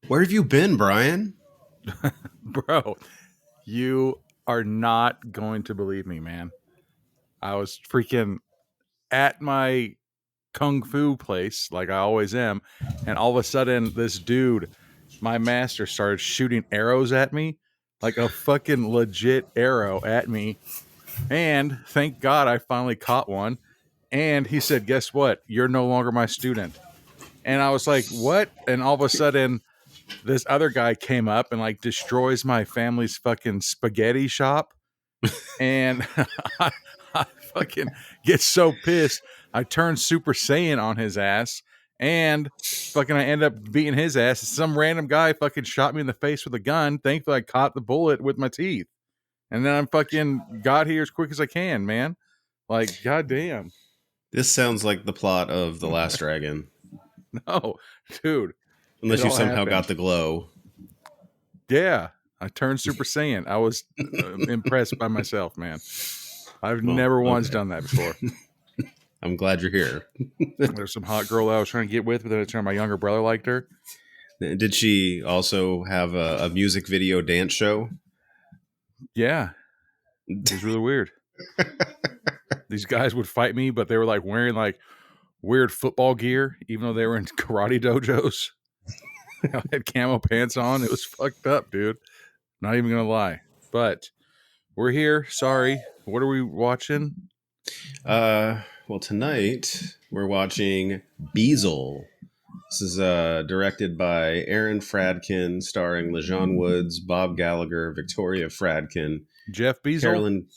Where have you been, Brian? Bro, you are not going to believe me, man. I was freaking at my kung fu place, like I always am, and all of a sudden, this dude, my master, started shooting arrows at me, like a fucking legit arrow at me. And thank God I finally caught one. And he said, "Guess what? You're no longer my student." And I was like, "What?" And all of a sudden, this other guy came up and like destroys my family's fucking spaghetti shop. And I fucking get so pissed. I turn Super Saiyan on his ass and fucking I end up beating his ass. Some random guy fucking shot me in the face with a gun. Thankfully, I caught the bullet with my teeth. And then I'm fucking got here as quick as I can, man. Like, goddamn. This sounds like the plot of The Last Dragon. No, dude. Unless you somehow got the glow. Yeah, I turned Super Saiyan. I was impressed by myself, man. I've never once done that before. I'm glad you're here. There's some hot girl I was trying to get with, but then it turned my younger brother liked her. Did she also have a music video dance show? Yeah. It was really weird. These guys would fight me, but they were like wearing like weird football gear, even though they were in karate dojos. I had camo pants on. It was fucked up, dude. Not even gonna lie. But we're here. Sorry. What are we watching? Well, tonight we're watching Beezel. This is directed by Aaron Fradkin, starring LeJon Woods, Bob Gallagher, Victoria Fradkin, Jeff Beezel. Carolyn.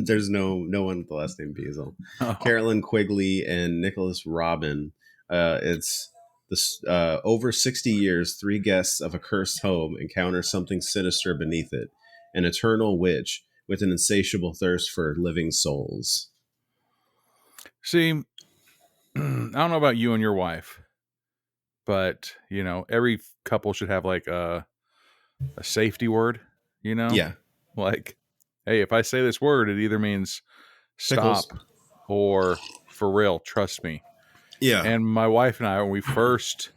There's no one with the last name Beezel. Oh. Carolyn Quigley and Nicolas Robin. It's this over 60 years, 3 guests of a cursed home encounter something sinister beneath it. An eternal witch with an insatiable thirst for living souls. See, I don't know about you and your wife, but, you know, every couple should have like a safety word, you know? Yeah. Like, hey, if I say this word, it either means stop or for real, trust me. Yeah. And my wife and I, when we first,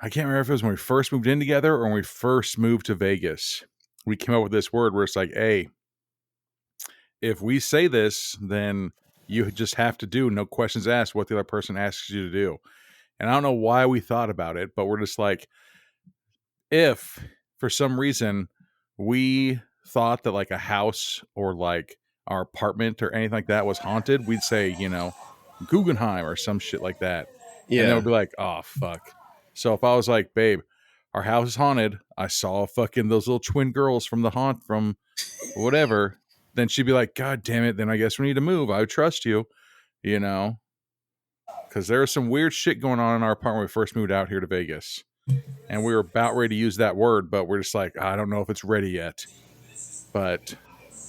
I can't remember if it was when we first moved in together or when we first moved to Vegas, we came up with this word where it's like, hey, if we say this, then you just have to do, no questions asked, what the other person asks you to do. And I don't know why we thought about it, but we're just like, if for some reason we thought that like a house or like our apartment or anything like that was haunted, we'd say, you know, Guggenheim or some shit like that. Yeah. And then we'd be like, oh, fuck. So if I was like, babe, our house is haunted, I saw fucking those little twin girls from the haunt from whatever, then she'd be like, God damn it, then I guess we need to move. I would trust you, you know, because there was some weird shit going on in our apartment when we first moved out here to Vegas. And we were about ready to use that word, but we're just like, I don't know if it's ready yet. But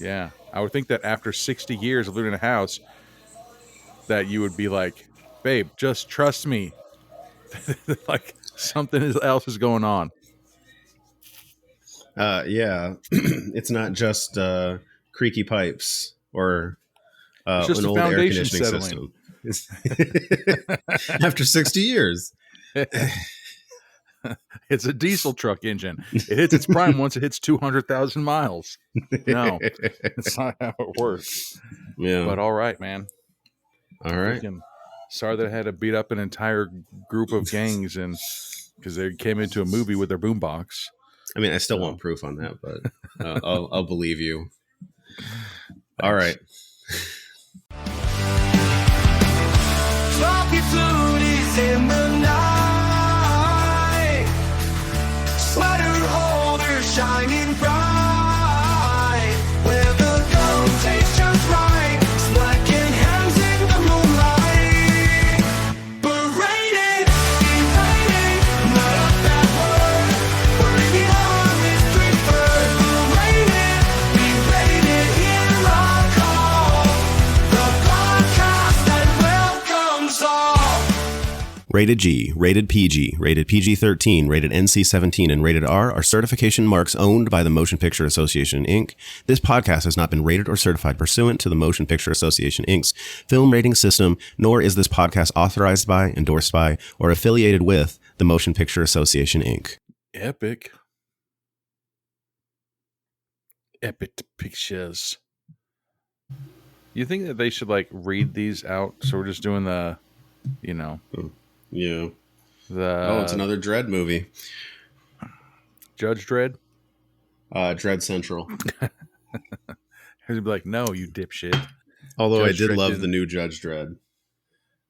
yeah, I would think that after 60 years of living in a house, that you would be like, babe, just trust me. Like something else is going on. Yeah, it's not just creaky pipes or an old air conditioning system. After 60 years. It's a diesel truck engine. It hits its prime once it hits 200,000 miles. No, it's not how it works. Yeah. But all right, man. All right. Sorry that I had to beat up an entire group of gangs and because they came into a movie with their boombox. I mean, I still want proof on that, but I'll believe you. All right. Sloppy flute in the night. Sweater holder shining bright. Where the gold tastes just right. Slacking hands in the moonlight. Berated, elated, not a bad word. Working on this street bird. Berated, berated, hear our call. The podcast that welcomes all. Rated G, rated PG, rated PG-13, rated NC-17, and rated R are certification marks owned by the Motion Picture Association, Inc. This podcast has not been rated or certified pursuant to the Motion Picture Association, Inc.'s film rating system, nor is this podcast authorized by, endorsed by, or affiliated with the Motion Picture Association, Inc. Epic pictures. You think that they should like read these out? So we're just doing the, you know, Yeah. the It's another Dredd movie. Judge Dredd. Dredd Central. He'd be like, "No, you dipshit." Although Judge I did Dredd love didn't- the new Judge Dredd.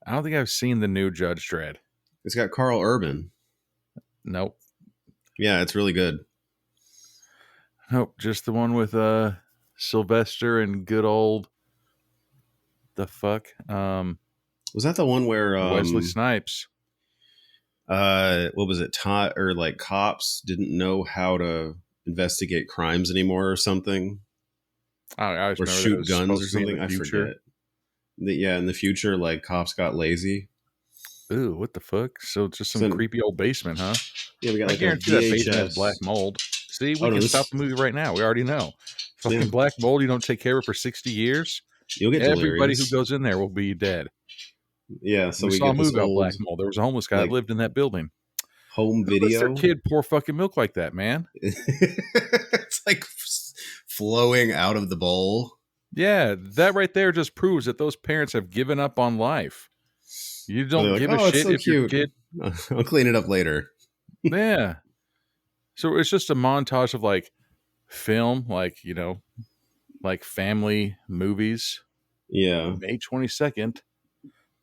I don't think I've seen the new Judge Dredd. It's got Carl Urban. Nope. Yeah, it's really good. Nope. Just the one with Sylvester and good old the fuck Was that the one where Wesley Snipes? what was it? Or like cops didn't know how to investigate crimes anymore or something, I always or remember that it shoot was guns or supposed to be in something. the I future. forget. In the future, like cops got lazy. Ooh, what the fuck? So it's just some So- creepy old basement, huh? Yeah, we got I like a guarantee that basement has VHS. black mold. See, we Oh, no, can this- stop the movie right now. We already know. Fucking Yeah. black mold, you don't take care of it for 60 years. You'll get Everybody delirious. who goes in there will be dead. Yeah, so we we saw a get this movie about old black mold. There was a homeless guy like, that lived in that building. home Who lets their video. kid pour fucking milk like that, man? It's like flowing out of the bowl. Yeah, that right there just proves that those parents have given up on life. You They're don't like, give "Oh, a it's shit so if your cute." kid. I'll clean it up later. Yeah. So it's just a montage of like film, like, like family movies. Yeah. May 22nd,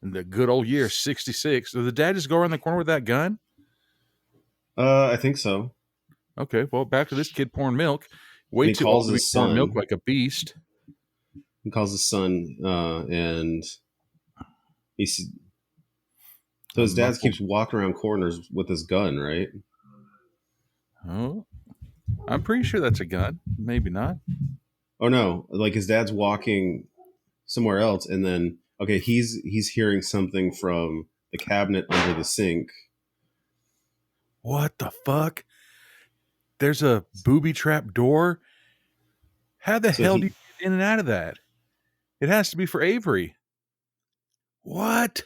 in the good old year 66. Did the dad just go around the corner with that gun? I think so. Okay, well, back to this kid pouring milk. Way He too calls old to be his pouring son. milk like a beast. He calls his son, and he's so his dad keeps walking around corners with his gun, right? Oh, I'm pretty sure that's a gun. Maybe not. Oh no, like his dad's walking somewhere else, and then he's hearing something from the cabinet under the sink. What the fuck? There's a booby trap door? How the So hell he- do you get in and out of that? It has to be for Avery. What?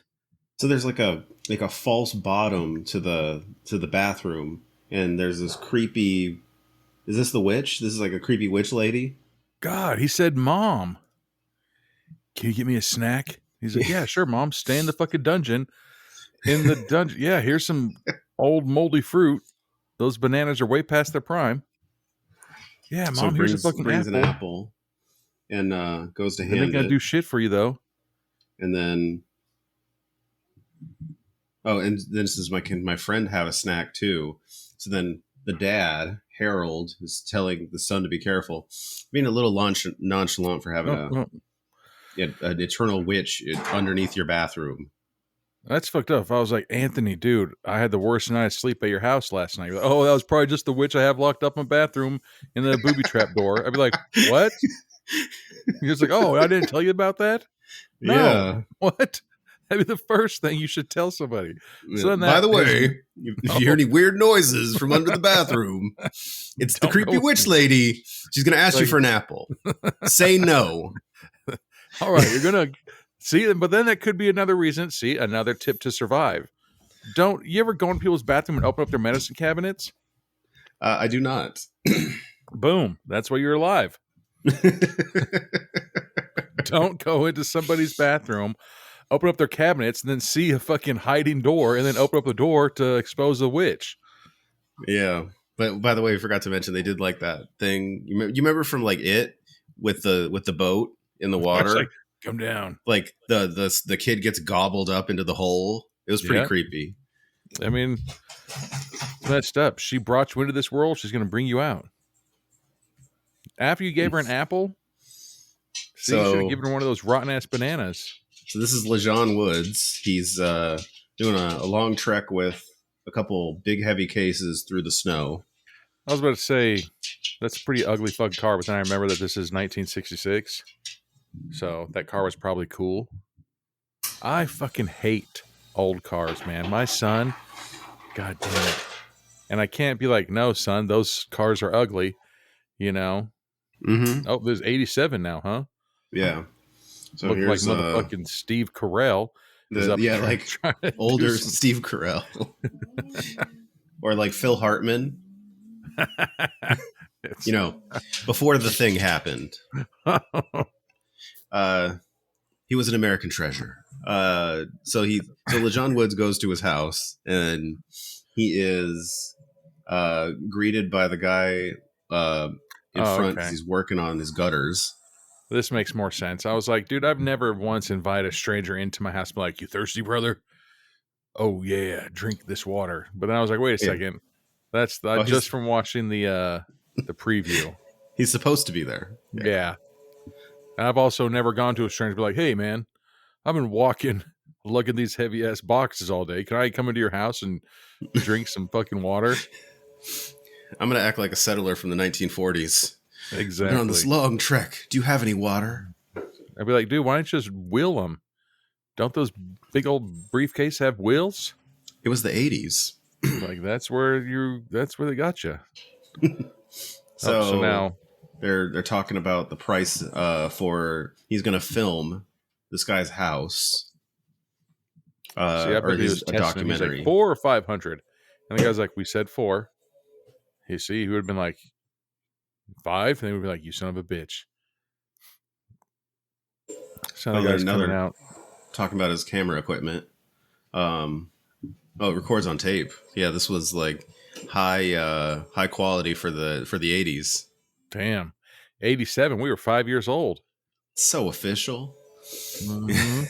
So there's like a false bottom to the bathroom, and there's this creepy. Is this the witch? This is like a creepy witch lady. God, he said, "Mom, can you get me a snack?" He's like, "Yeah, sure, Mom. Stay in the fucking dungeon." In the dungeon, yeah. Here's some old moldy fruit. Those bananas are way past their prime. Yeah, So Mom. Here's a fucking brings apple. an apple, and goes to They ain't hand gonna it, do shit for you though. and then and then says my friend have a snack too. So then the dad Harold is telling the son to be careful, being a little nonchalant for having an eternal witch underneath your bathroom. That's fucked up. If I was like, "Anthony, dude, I had the worst night of sleep at your house last night." You're like, "Oh, that was probably just the witch I have locked up in my bathroom in the booby trap door." I'd be like, "What?" You're just like, "Oh, I didn't tell you about that." No. Yeah. What? That'd be the first thing you should tell somebody. So then By that the way, is- if you hear any weird noises from under the bathroom, it's the Don't creepy go witch lady. She's going to ask you Like- for an apple. Say no. All right, you're gonna see, but then that could be another reason. See, another tip to survive. Don't you ever go in people's bathroom and open up their medicine cabinets? I do not. Boom, that's why you're alive. Don't go into somebody's bathroom, open up their cabinets, and then see a fucking hiding door, and then open up the door to expose a witch. Yeah. But by the way, I forgot to mention they did like that thing. You remember from like It with the boat in the It's water? like, come down. Like the kid gets gobbled up into the hole. It was pretty Yeah. creepy. I mean, messed up. She brought you into this world. She's going to bring you out. After you gave her an apple, see, you should So- have given her one of those rotten ass bananas. So this is LeJon Woods. He's doing a long trek with a couple big heavy cases through the snow. I was about to say that's a pretty ugly fucking car, but then I remember that this is 1966, so that car was probably cool. I fucking hate old cars, man. My son, god damn it, and I can't be like, "No, son, those cars are ugly," you know. Mm-hmm. Oh, there's 87 now, huh? Yeah. So Look like here's motherfucking Steve Carell. is up yeah, there like trying to do older some- Steve Carell. Or like Phil Hartman, you know, before the thing happened. He was an American treasure. So LeJon Woods goes to his house and he is greeted by the guy in front because he's working on his gutters. This makes more sense. I was like, dude, I've never once invited a stranger into my house and be like, you thirsty, brother? Oh, yeah, drink this water. But then I was like, wait a second. That's just from watching the preview. He's supposed to be there. Yeah. And I've also never gone to a stranger and be like, hey, man, I've been lugging these heavy-ass boxes all day. Can I come into your house and drink some fucking water? I'm going to act like a settler from the 1940s. Exactly. We're on this long trek. Do you have any water? I'd be like, dude, why don't you just wheel them? Don't those big old briefcase have wheels? It was the 80s. Like that's where they got you. So now they're talking about the price for he's going to film this guy's house. Or his documentary. He's like, 400 or 500, and the guy's like, we said 4. You see, he would have been like 5, and they would be like, you son of a bitch. So the guy's coming out talking about his camera equipment. It records on tape. Yeah, this was like high quality for the 80s. Damn. 87, we were 5 years old. So official. Mm-hmm.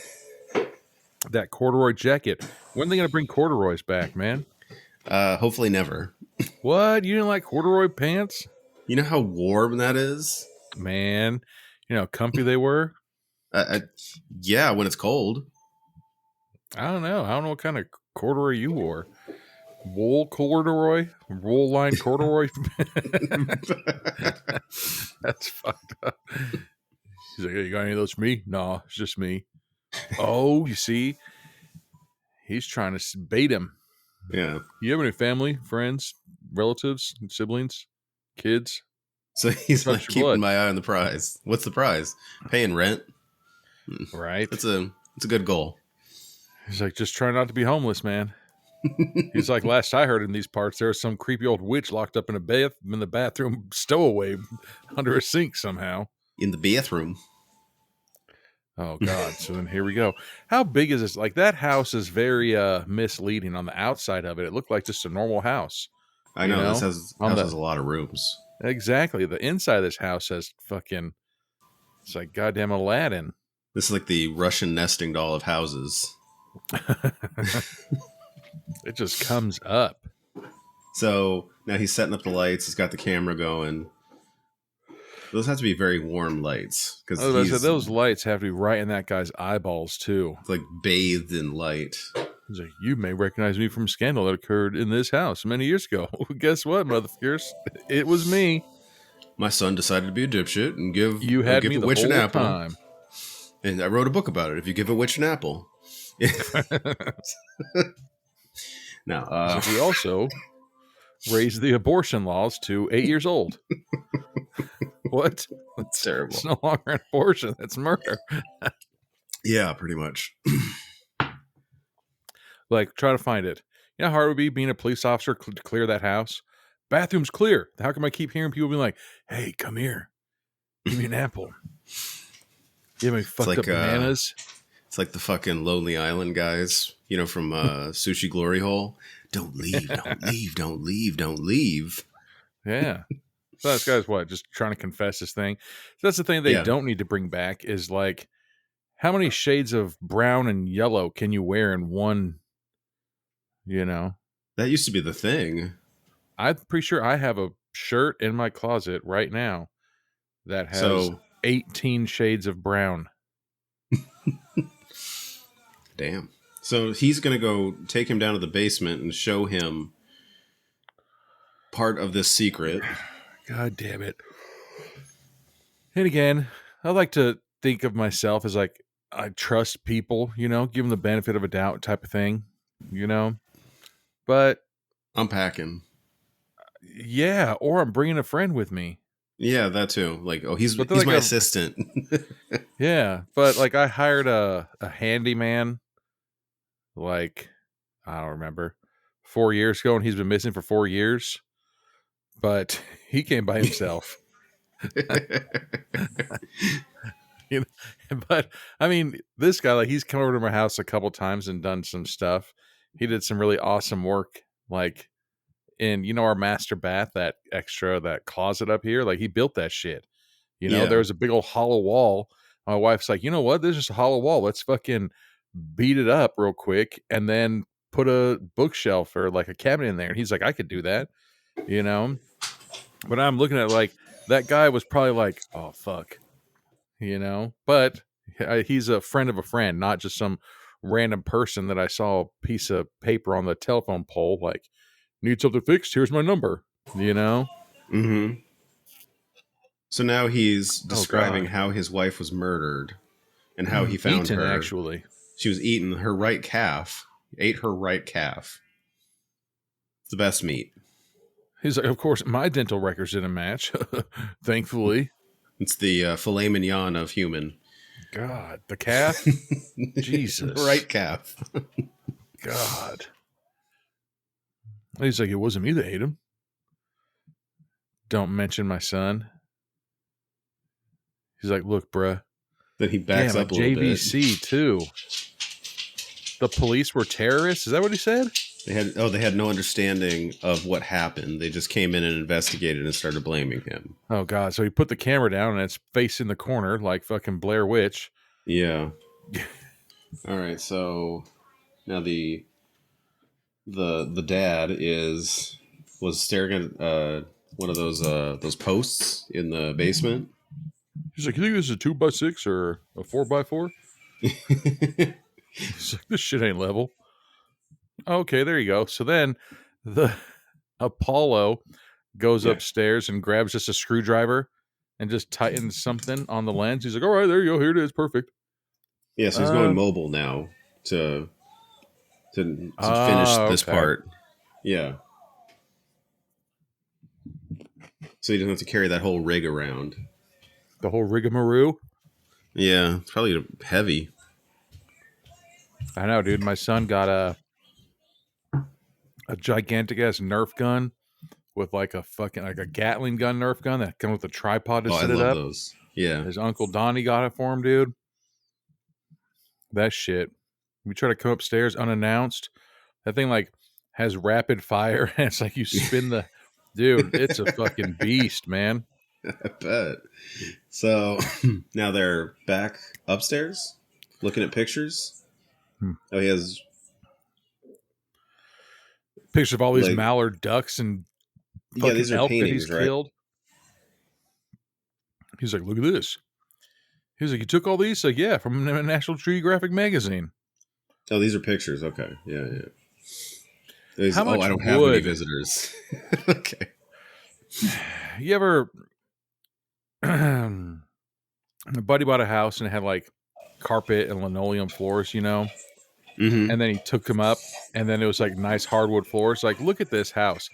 That corduroy jacket. When are they going to bring corduroys back, man? Hopefully never. What? You didn't like corduroy pants? You know how warm that is? Man, you know how comfy they were? Yeah, when it's cold. I don't know. I don't know what kind of corduroy you wore. Wool corduroy? Wool line corduroy? That's fucked up. He's like, hey, you got any of those for me? No, it's just me. Oh, you see? He's trying to bait him. Yeah. You have any family, friends, relatives, siblings, kids? So he's like keeping my eye on the prize. What's the prize? Paying rent. Right. It's a good goal. He's like, just try not to be homeless, man. He's like, last I heard in these parts, there was some creepy old witch locked up in the bathroom stowaway under a sink somehow. In the bathroom. Oh, God. So then here we go. How big is this? Like, that house is very misleading on the outside of it. It looked like just a normal house. I know. This house has a lot of rooms. Exactly. The inside of this house has fucking, it's like goddamn Aladdin. This is like the Russian nesting doll of houses. It just comes up. So now he's setting up the lights. He's got the camera going. Those have to be very warm lights. Because those lights have to be right in that guy's eyeballs, too. It's like bathed in light. He's like, you may recognize me from a scandal that occurred in this house many years ago. Guess what, motherfuckers? It was me. My son decided to be a dipshit and give me a the witch whole an apple. Time. And I wrote a book about it. If you give a witch an apple. Now, so we also raised the abortion laws to 8 years old. What? That's terrible. It's no longer an abortion. That's murder. Yeah, pretty much. Like, try to find it. You know how hard it would be being a police officer to clear that house? Bathroom's clear. How come I keep hearing people being like, hey, come here. Give me an apple. Give me fucked up bananas. It's like the fucking Lonely Island guys, you know, from Sushi Glory Hole. Don't leave, don't leave, don't leave, don't leave. Yeah. So this guy's what? Just trying to confess this thing. So that's the thing they don't need to bring back is like, how many shades of brown and yellow can you wear in one, you know? That used to be the thing. I'm pretty sure I have a shirt in my closet right now that has 18 shades of brown. Damn. So he's going to go take him down to the basement and show him part of this secret. God damn it. And again, I like to think of myself as like, I trust people, you know, give them the benefit of a doubt type of thing, you know, but I'm packing. Yeah. Or I'm bringing a friend with me. Yeah, that too. Like, oh, he's like my assistant. Yeah. But like I hired a handyman, like, I don't remember, 4 years ago, and he's been missing for 4 years. But he came by himself. You know, but I mean, this guy, like, he's come over to my house a couple times and done some stuff. He did some really awesome work, like in, you know, our master bath, that closet up here. Like, he built that shit. You know, Yeah. there was a big old hollow wall. My wife's like, you know what? There's just a hollow wall. Let's fucking beat it up real quick and then put a bookshelf or like a cabinet in there. And he's like, I could do that, you know? But I'm looking at, like, that guy was probably like, oh, fuck, you know? But he's a friend of a friend, not just some random person that I saw a piece of paper on the telephone pole, like, need something fixed? Here's my number, you know? Mm-hmm. So now he's describing God. how his wife was murdered and how he found Eaten, her. actually. She was eating her right calf. Ate her right calf. It's the best meat. He's like, of course, my dental records didn't match, thankfully. It's the filet mignon of human. God, the calf? Jesus. Right calf. God. He's like, it wasn't me that ate him. Don't mention my son. He's like, look, bruh. Then he backs up a little bit. JVC, too. The police were terrorists? Is that what he said? They had no understanding of what happened. They just came in and investigated and started blaming him. Oh, God. So he put the camera down and it's facing the corner like fucking Blair Witch. Yeah. All right, so now the dad was staring at one of those posts in the basement. He's like, you think this is a 2x6 or a 4x4? He's like, this shit ain't level. Okay, there you go. So then the Apollo goes upstairs and grabs just a screwdriver and just tightens something on the lens. He's like, all right, there you go. Here it is. Perfect. Yeah, so he's going mobile now to finish this part. Yeah. So he doesn't have to carry that whole rig around. The whole rigamaroo? Yeah, it's probably heavy. I know, dude. My son got a gigantic ass Nerf gun with like a Gatling gun Nerf gun that comes with a tripod to set it up. Those. Yeah. His uncle Donnie got it for him, dude. That shit. We try to come upstairs unannounced. That thing like has rapid fire, and it's like you spin the dude. It's a fucking beast, man. I bet. So now they're back upstairs looking at pictures. Oh, he has pictures of all these mallard ducks and these are elk paintings, that he's killed. He's like, look at this. He's like, you took all these? Like, yeah, from a National Geographic magazine. Oh, these are pictures. Okay, yeah. How much I don't have any visitors. Okay. You ever? A buddy bought a house and it had like carpet and linoleum floors, you know. Mm-hmm. And then he took them up, and then it was like nice hardwood floors. Like, look at this house.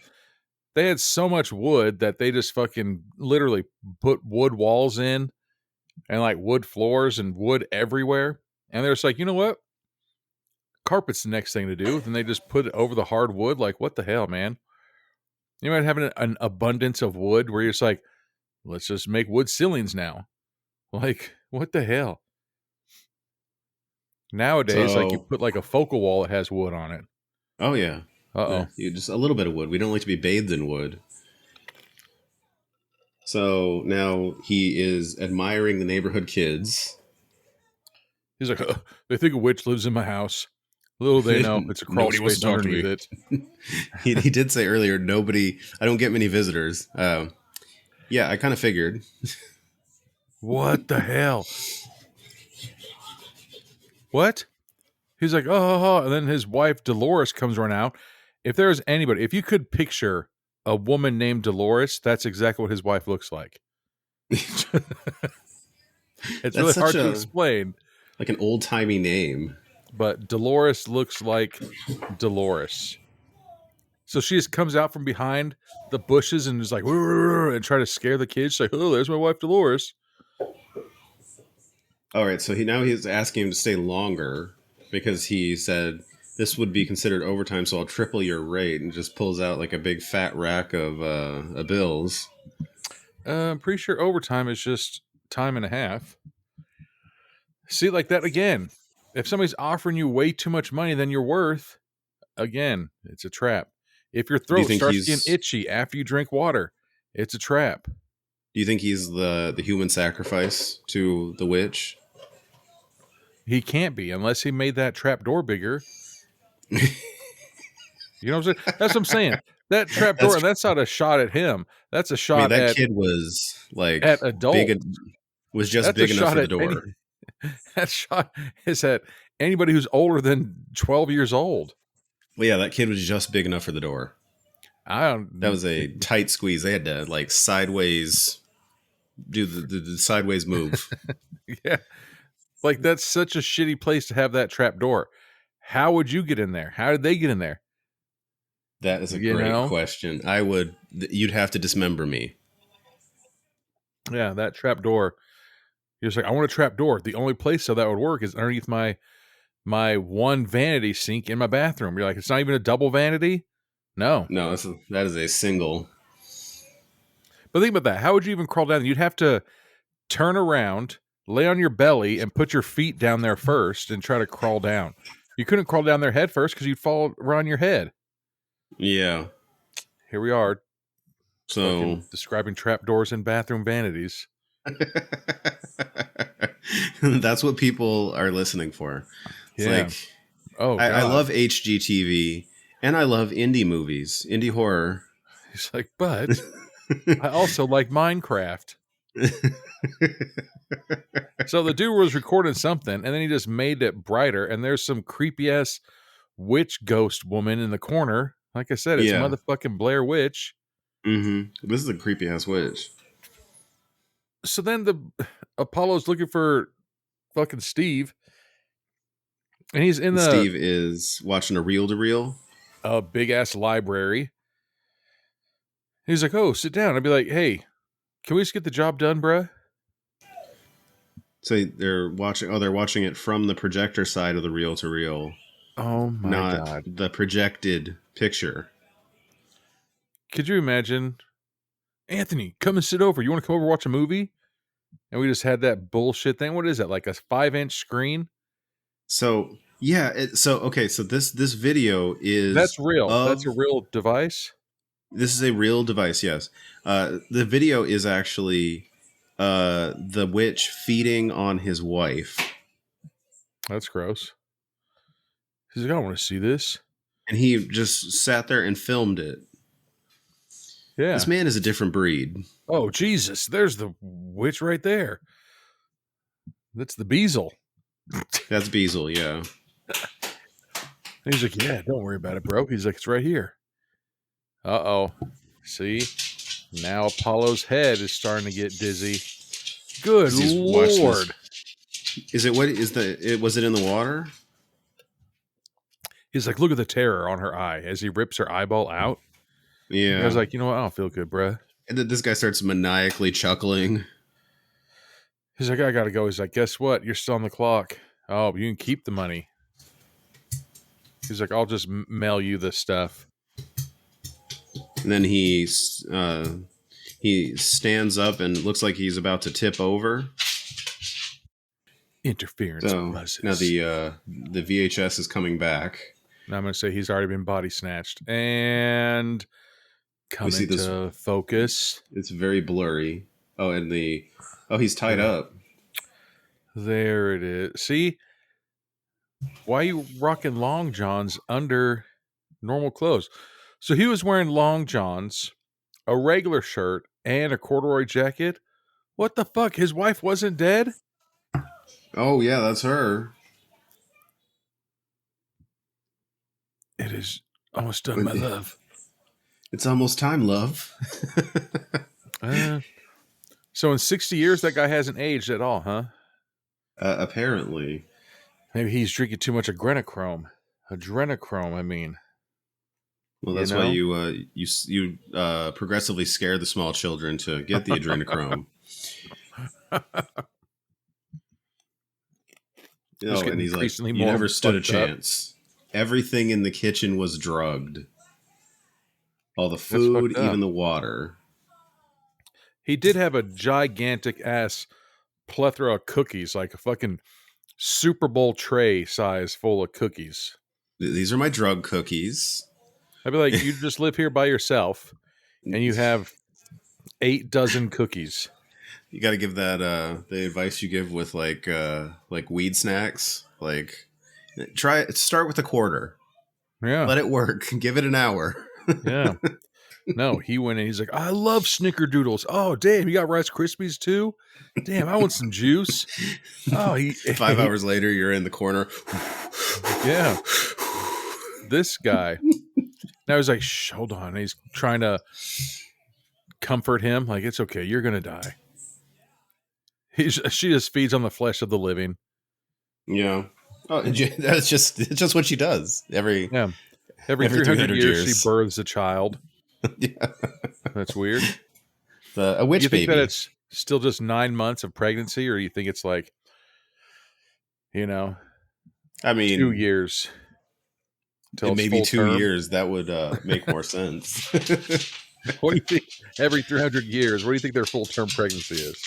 They had so much wood that they just fucking literally put wood walls in and like wood floors and wood everywhere. And they're just like, you know what? Carpet's the next thing to do. And they just put it over the hardwood. Like, what the hell, man? You might have an abundance of wood where you're just like, let's just make wood ceilings now. Like, what the hell? Nowadays, like, you put like a focal wall that has wood on it. Oh, yeah. Uh-oh. Yeah, just a little bit of wood. We don't like to be bathed in wood. So now he is admiring the neighborhood kids. He's like, they think a witch lives in my house. Little they know, it's a crawl space underneath it. He did say earlier, I don't get many visitors. Yeah, I kind of figured. What the hell? What? He's like, oh, and then his wife, Dolores, comes running out. If there's anybody, if you could picture a woman named Dolores, that's exactly what his wife looks like. It's really hard to explain. Like an old-timey name. But Dolores looks like Dolores. So she just comes out from behind the bushes and is like, and try to scare the kids. She's like, oh, there's my wife, Dolores. All right, so he's asking him to stay longer because he said this would be considered overtime, so I'll triple your rate, and just pulls out like a big fat rack of bills. I'm pretty sure overtime is just time and a half. See, like that again. If somebody's offering you way too much money than you're worth, again, it's a trap. If your Do you throat think starts he's getting itchy after you drink water, it's a trap. Do you think he's the human sacrifice to the witch? He can't be unless he made that trap door bigger. You know what I'm saying? That's what I'm saying. That trap door, and that's not a shot at him. That's a I shot mean, that at kid was like at adult. big, was just That's big a enough shot for the at door. that shot is at anybody who's older than 12 years old. Well, yeah, that kid was just big enough for the door. I don't. That was a tight squeeze. They had to like sideways do the sideways move. Yeah, like that's such a shitty place to have that trap door. How would you get in there? How did they get in there? That is a You great know? question. You'd have to dismember me. Yeah, that trap door. You're just like, I want a trap door. The only place so that would work is underneath my one vanity sink in my bathroom. You're like, it's not even a double vanity? No. No, that is a single. But think about that. How would you even crawl down? You'd have to turn around, lay on your belly, and put your feet down there first and try to crawl down. You couldn't crawl down there head first because you'd fall right on your head. Yeah. Here we are. So Describing trapdoors and bathroom vanities. that's what people are listening for. It's Yeah. like, Oh, I God. love HGTV and I love indie movies, indie horror. He's like, but I also like Minecraft. So the dude was recording something, and then he just made it brighter, and there's some creepy ass witch ghost woman in the corner. Like I said, it's Yeah. motherfucking Blair Witch. Mm-hmm. This is a creepy ass witch. So then the Apollo's looking for fucking Steve, and he's in Steve is watching a reel-to-reel. a big ass library. He's like, "Oh, sit down." I'd be like, "Hey, can we just get the job done, bruh?" So they're watching it from the projector side of the reel-to-reel, Oh my not God. the projected picture. Could you imagine? Anthony, come and sit over. You want to come over and watch a movie? And we just had that bullshit thing. What is that? Like a 5-inch screen? So yeah, so this video is That's real. That's a real device. This is a real device, yes. The video is actually the witch feeding on his wife. That's gross. He's like, I don't want to see this. And he just sat there and filmed it. Yeah. This man is a different breed. Oh, Jesus. There's the witch right there. That's the Beezel. That's Beezel, yeah. And he's like, yeah, don't worry about it, bro. He's like, it's right here. Uh-oh. See? Now Apollo's head is starting to get dizzy. Good Lord. Was it in the water? He's like, look at the terror on her eye as he rips her eyeball out. Yeah. I was like, you know what? I don't feel good, bruh. And then this guy starts maniacally chuckling. He's like, I gotta go. He's like, guess what? You're still on the clock. Oh, but you can keep the money. He's like, I'll just mail you this stuff. And then he stands up and looks like he's about to tip over. Interference So buzzes. now the VHS is coming back. Now I'm going to say he's already been body snatched. And come see this- into focus. It's very blurry. Oh, and he's tied up. There it is. See? Why are you rocking long johns under normal clothes? So he was wearing long johns, a regular shirt, and a corduroy jacket. What the fuck? His wife wasn't dead? Oh yeah, that's her. It is almost done, my love. It's almost time, love. So in 60 years, that guy hasn't aged at all, huh? Apparently. Maybe he's drinking too much adrenochrome. Adrenochrome, I mean. Well, that's why you progressively scare the small children to get the adrenochrome. And he's like, you never stood a chance. everything in the kitchen was drugged. All the food, even the water. He did have a gigantic ass plethora of cookies, like a fucking Super Bowl tray size full of cookies. These are my drug cookies. I'd be like, you just live here by yourself, and you have 8 dozen cookies. You got to give that the advice you give with like weed snacks. Like, start with a quarter. Yeah, let it work. Give it an hour. Yeah. No, he went in. He's like, I love snickerdoodles. Oh, damn, you got Rice Krispies too? Damn, I want some juice. Oh, 5 hours later, you're in the corner. Yeah. This guy. Now he's like, shh, hold on. He's trying to comfort him. Like, it's okay. You're going to die. She just feeds on the flesh of the living. Yeah. Oh, it's just what she does. Every 300 years, she births a child. Yeah. That's weird. A witch you think baby. that it's still just 9 months of pregnancy, or you think it's like, I mean, 2 years? Maybe 2 years. That would make more sense. What do you think? Every 300 years, what do you think their full-term pregnancy is?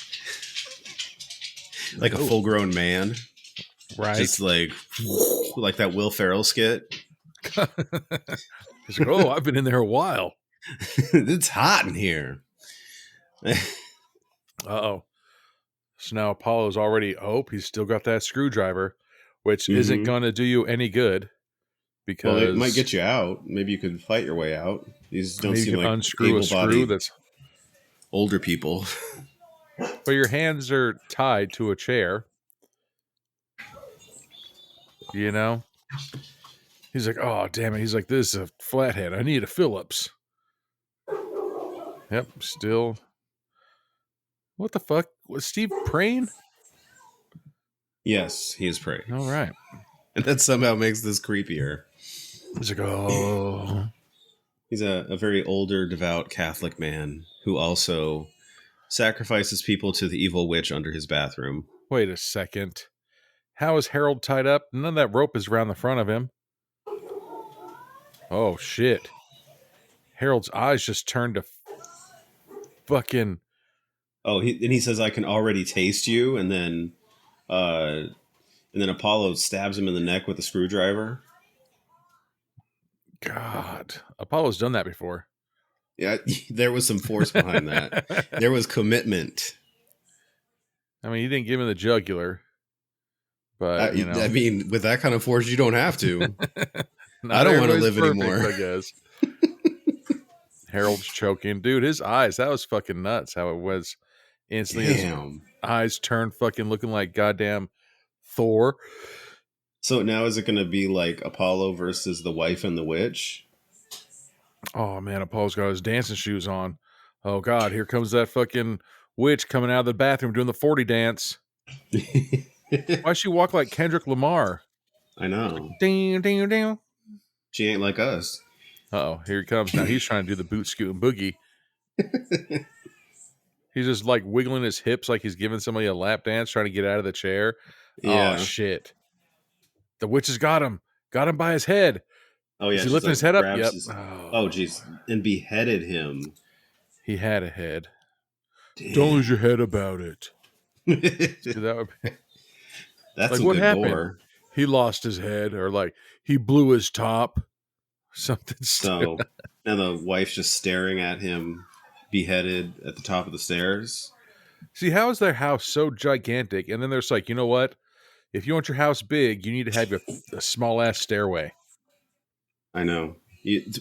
Like a full-grown man. Right. Just like that Will Ferrell skit. He's like, oh, I've been in there a while. It's hot in here. Uh-oh. So now Apollo's already, he's still got that screwdriver, which isn't going to do you any good. Because it might get you out. Maybe you could fight your way out. These don't seem like unscrew a screw that's older people. But your hands are tied to a chair. He's like, oh, damn it. He's like, this is a flathead. I need a Phillips. Yep, still. What the fuck? Was Steve praying? Yes, he is praying. All right. And that somehow makes this creepier. He's like, oh. He's a very older, devout Catholic man who also sacrifices people to the evil witch under his bathroom. Wait a second. How is Harold tied up? None of that rope is around the front of him. Oh, shit. Harold's eyes just turned to fucking... Oh, he says, I can already taste you, and then Apollo stabs him in the neck with a screwdriver. God. Apollo's done that before. Yeah, there was some force behind that. There was commitment. I mean, he didn't give him the jugular. But, I mean, with that kind of force, you don't have to. I don't want to live perfect, anymore. I guess. Harold's choking. Dude, his eyes, that was fucking nuts how it was. Instantly, his eyes turned fucking looking like goddamn Thor. So now is it going to be like Apollo versus the wife and the witch? Oh, man, Apollo's got his dancing shoes on. Oh, God, here comes that fucking witch coming out of the bathroom doing the 40 dance. Why she walk like Kendrick Lamar? I know. Ding, ding, ding. She ain't like us. Uh-oh, here he comes. Now he's trying to do the boot scoot and boogie. He's just like wiggling his hips like he's giving somebody a lap dance, trying to get out of the chair. Yeah. Oh, shit. The witch has got him. Got him by his head. Oh, yeah. Is he lifting his head up? Yep. Oh, jeez. And beheaded him. He had a head. Damn. Don't lose your head about it. Dude, that would be... That's like, what happened? Gore. He lost his head, or like he blew his top. Something. So, and the wife's just staring at him, beheaded at the top of the stairs. See, how is their house so gigantic? And then there's like, you know what? If you want your house big, you need to have a small ass stairway. I know.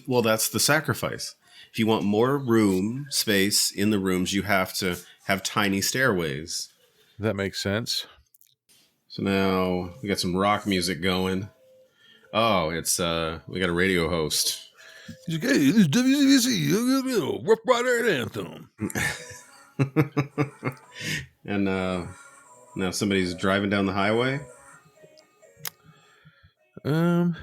Well, that's the sacrifice. If you want more room space in the rooms, you have to have tiny stairways. That makes sense. So now we got some rock music going. Oh, it's we got a radio host. He's like, hey, this is WCBC, Rough Rider Anthem. And now somebody's driving down the highway. Or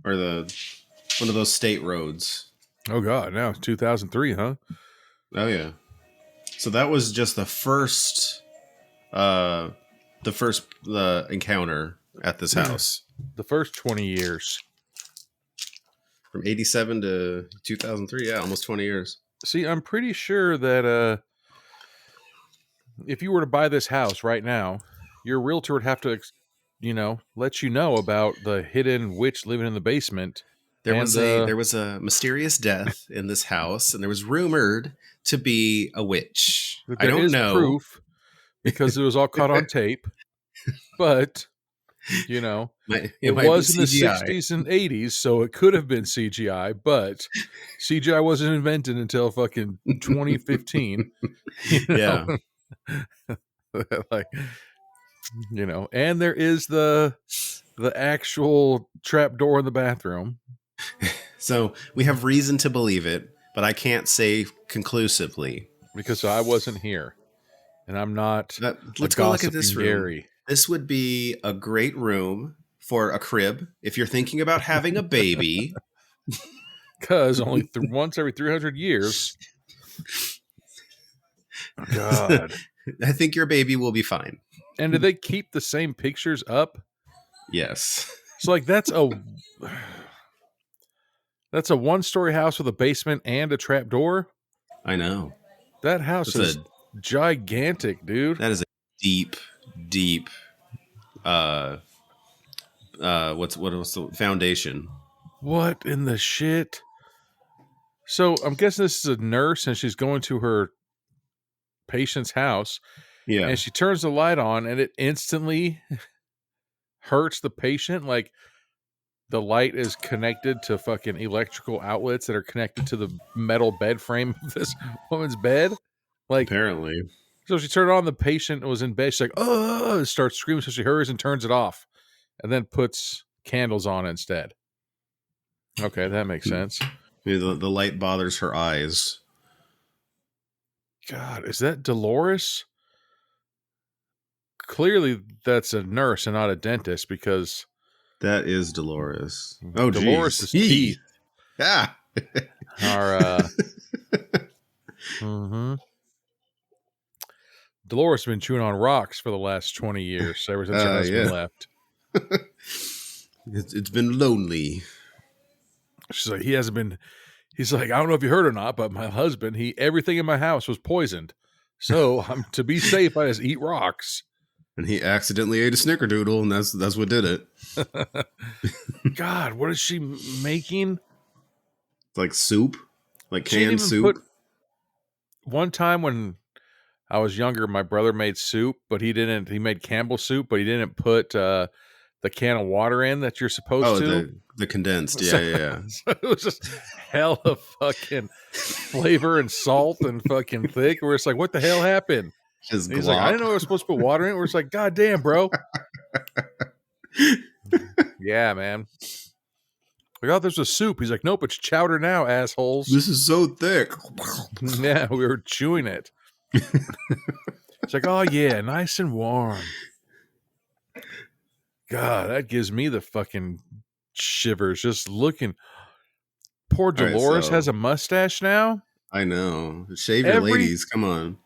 one of those state roads. Oh God, now it's 2003, huh? Oh yeah. So that was just the first encounter at this house. The first 20 years. From 87 to 2003. Yeah, almost 20 years. See, I'm pretty sure that if you were to buy this house right now, your realtor would have to, let you know about the hidden witch living in the basement. There was a mysterious death in this house, and there was rumored to be a witch. I don't know proof because it was all caught on tape, but it was in the 60s and 80s, so it could have been CGI, but CGI wasn't invented until fucking 2015. Yeah. And there is the actual trap door in the bathroom. So we have reason to believe it, but I can't say conclusively because I wasn't here, and I'm not. Let's go look at this room. Gary. This would be a great room for a crib if you're thinking about having a baby. Because only once every 300 years. God, I think your baby will be fine. And do they keep the same pictures up? Yes. So that's a 1-story house with a basement and a trap door. I know. That house is gigantic, dude. That is a deep what's the foundation? What in the shit? So I'm guessing this is a nurse and she's going to her patient's house. Yeah. And she turns the light on and it instantly hurts the patient. Like the light is connected to fucking electrical outlets that are connected to the metal bed frame of this woman's bed. Like apparently. So she turned it on, the patient was in bed. She's like, oh, starts screaming. So she hurries and turns it off and then puts candles on instead. Okay, that makes sense. The light bothers her eyes. God, is that Dolores? Clearly, that's a nurse and not a dentist because... That is Dolores. Oh, Dolores' teeth. Yeah. Are, Dolores has been chewing on rocks for the last 20 years, ever since her husband left. It's been lonely. She's like, he's like, I don't know if you heard or not, but my husband, everything in my house was poisoned. So to be safe, I just eat rocks. And he accidentally ate a snickerdoodle, and that's what did it. God, what is she making? Like soup? Like canned soup? One time when I was younger, my brother made soup, but he made Campbell's soup, but he didn't put the can of water in that you're supposed to. The condensed, yeah. So it was just hell of fucking flavor and salt and fucking thick. Where it's like, what the hell happened? He's like, I didn't know I was supposed to put water in it. We're just like, God damn, bro. Yeah, man. We thought this was soup. He's like, nope, it's chowder now, assholes. This is so thick. Yeah, we were chewing it. It's like, oh yeah, nice and warm. God, that gives me the fucking shivers just looking. Poor Dolores has a mustache now. I know. Shave your ladies. Come on.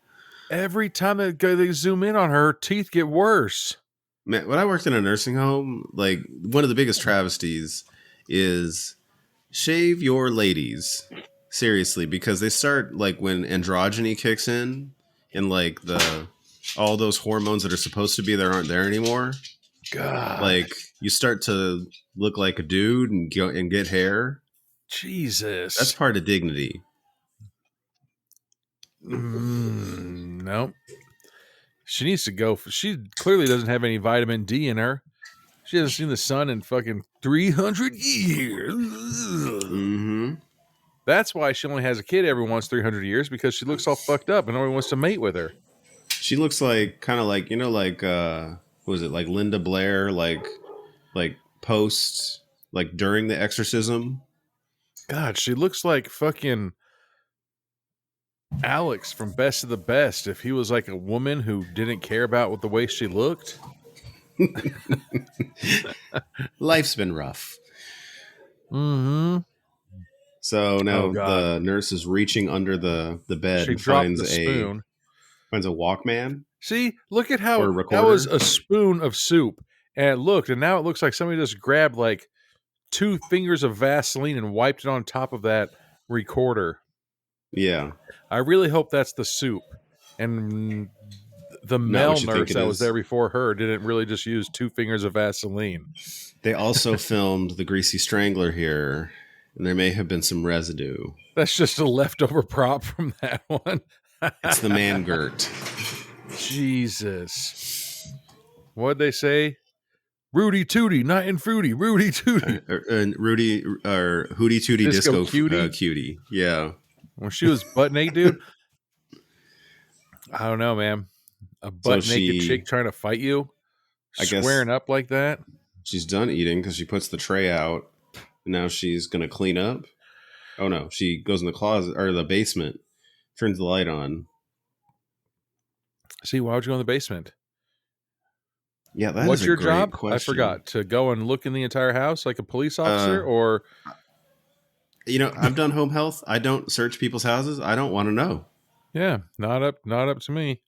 Every time they zoom in on her teeth get worse. Man, when I worked in a nursing home, like one of the biggest travesties is shave your ladies. Seriously, because they start like when androgyny kicks in and like all those hormones that are supposed to be there aren't there anymore. God. Like you start to look like a dude and get hair. Jesus. That's part of dignity. Nope. She needs to go. She clearly doesn't have any vitamin D in her. She hasn't seen the sun in fucking 300 years. Mm-hmm. That's why she only has a kid every once 300 years, because she looks all fucked up and nobody wants to mate with her. She looks like kind of like, what was it, like Linda Blair, like post, like during the exorcism. God, she looks like fucking Alex from Best of the Best if he was like a woman who didn't care about the way she looked. Life's been rough. Mm-hmm. So now the nurse is reaching under the bed. She and finds the spoon. Finds a Walkman. See, look at how that was a spoon of soup, and it now it looks like somebody just grabbed like 2 fingers of Vaseline and wiped it on top of that recorder. Yeah. I really hope that's the soup. And the Not male what you think nurse it that was is. there before her didn't really just use 2 fingers of Vaseline. They also filmed the Greasy Strangler here, and there may have been some residue. That's just a leftover prop from that one. It's the man-girt. Jesus. What'd they say? Rudy Tooty, night and fruity. Rudy Tooty. And Rudy, or Hootie Tootie Disco Disco Cutie? Cutie. Yeah. When she was butt naked, dude. I don't know, man. A butt naked chick trying to fight you, I guess squaring up like that. She's done eating because she puts the tray out. And now she's gonna clean up. Oh no, she goes in the closet or the basement, turns the light on. See, why would you go in the basement? Yeah, that's what's a your great job? question. I forgot. To go and look in the entire house like a police officer, or I've done home health. I don't search people's houses. I don't want to know. Yeah, not up to me.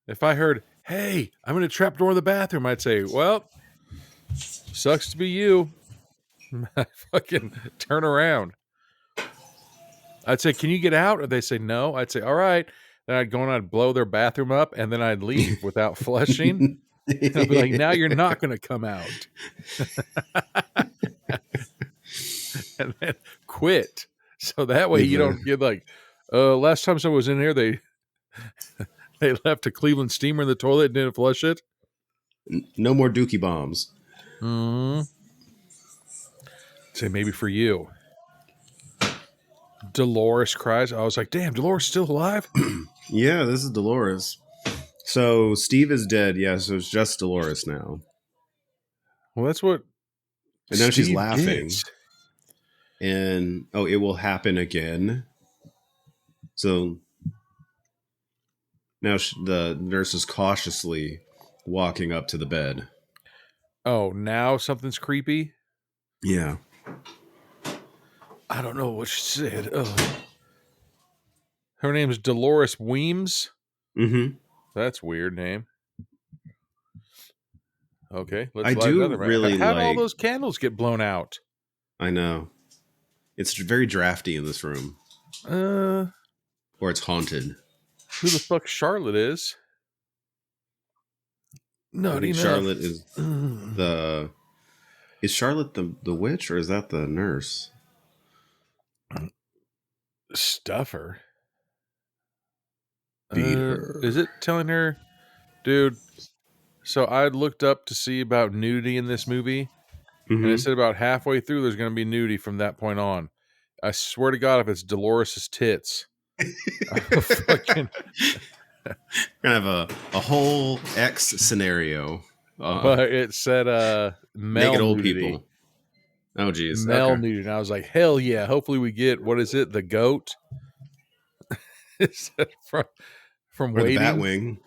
If I heard, "Hey, I'm in a trap door in the bathroom," I'd say, "Well, sucks to be you." I fucking turn around. I'd say, "Can you get out?" Or they say, "No." I'd say, "All right." Then I'd go and I'd blow their bathroom up, and then I'd leave without flushing. I'd be like, "Now you're not going to come out," and then quit. So that way you don't get like, last time someone was in here, they left a Cleveland steamer in the toilet and didn't flush it. No more dookie bombs. Say maybe for you. Dolores cries. I was like, damn, Dolores still alive? Yeah, this is Dolores. So Steve is dead. Yeah, so it's just Dolores now. Well, that's what. And now she's laughing. Gets. And it will happen again. So now the nurse is cautiously walking up to the bed. Oh, now something's creepy? Yeah. I don't know what she said. Ugh. Her name is Dolores Weems. Mm-hmm. That's a weird name. Okay, let's I light do another. really How did all like- those candles get blown out? I know. It's very drafty in this room. Who Or it's haunted. the fuck Charlotte is? No, I think Charlotte is the... Is Charlotte the witch, or is that the nurse? Stuffer. Beat her. Is it telling her, dude? So I looked up to see about nudity in this movie, and it said about halfway through there's going to be nudity from that point on. I swear to God, if it's Dolores' tits, fucking. Gonna have a whole X scenario. But it said male naked old nudity. people. Oh geez. Male Okay. nudity. And I was like, hell yeah! Hopefully we get, what is it? The goat. Is it from Or Waiting? the Batwing.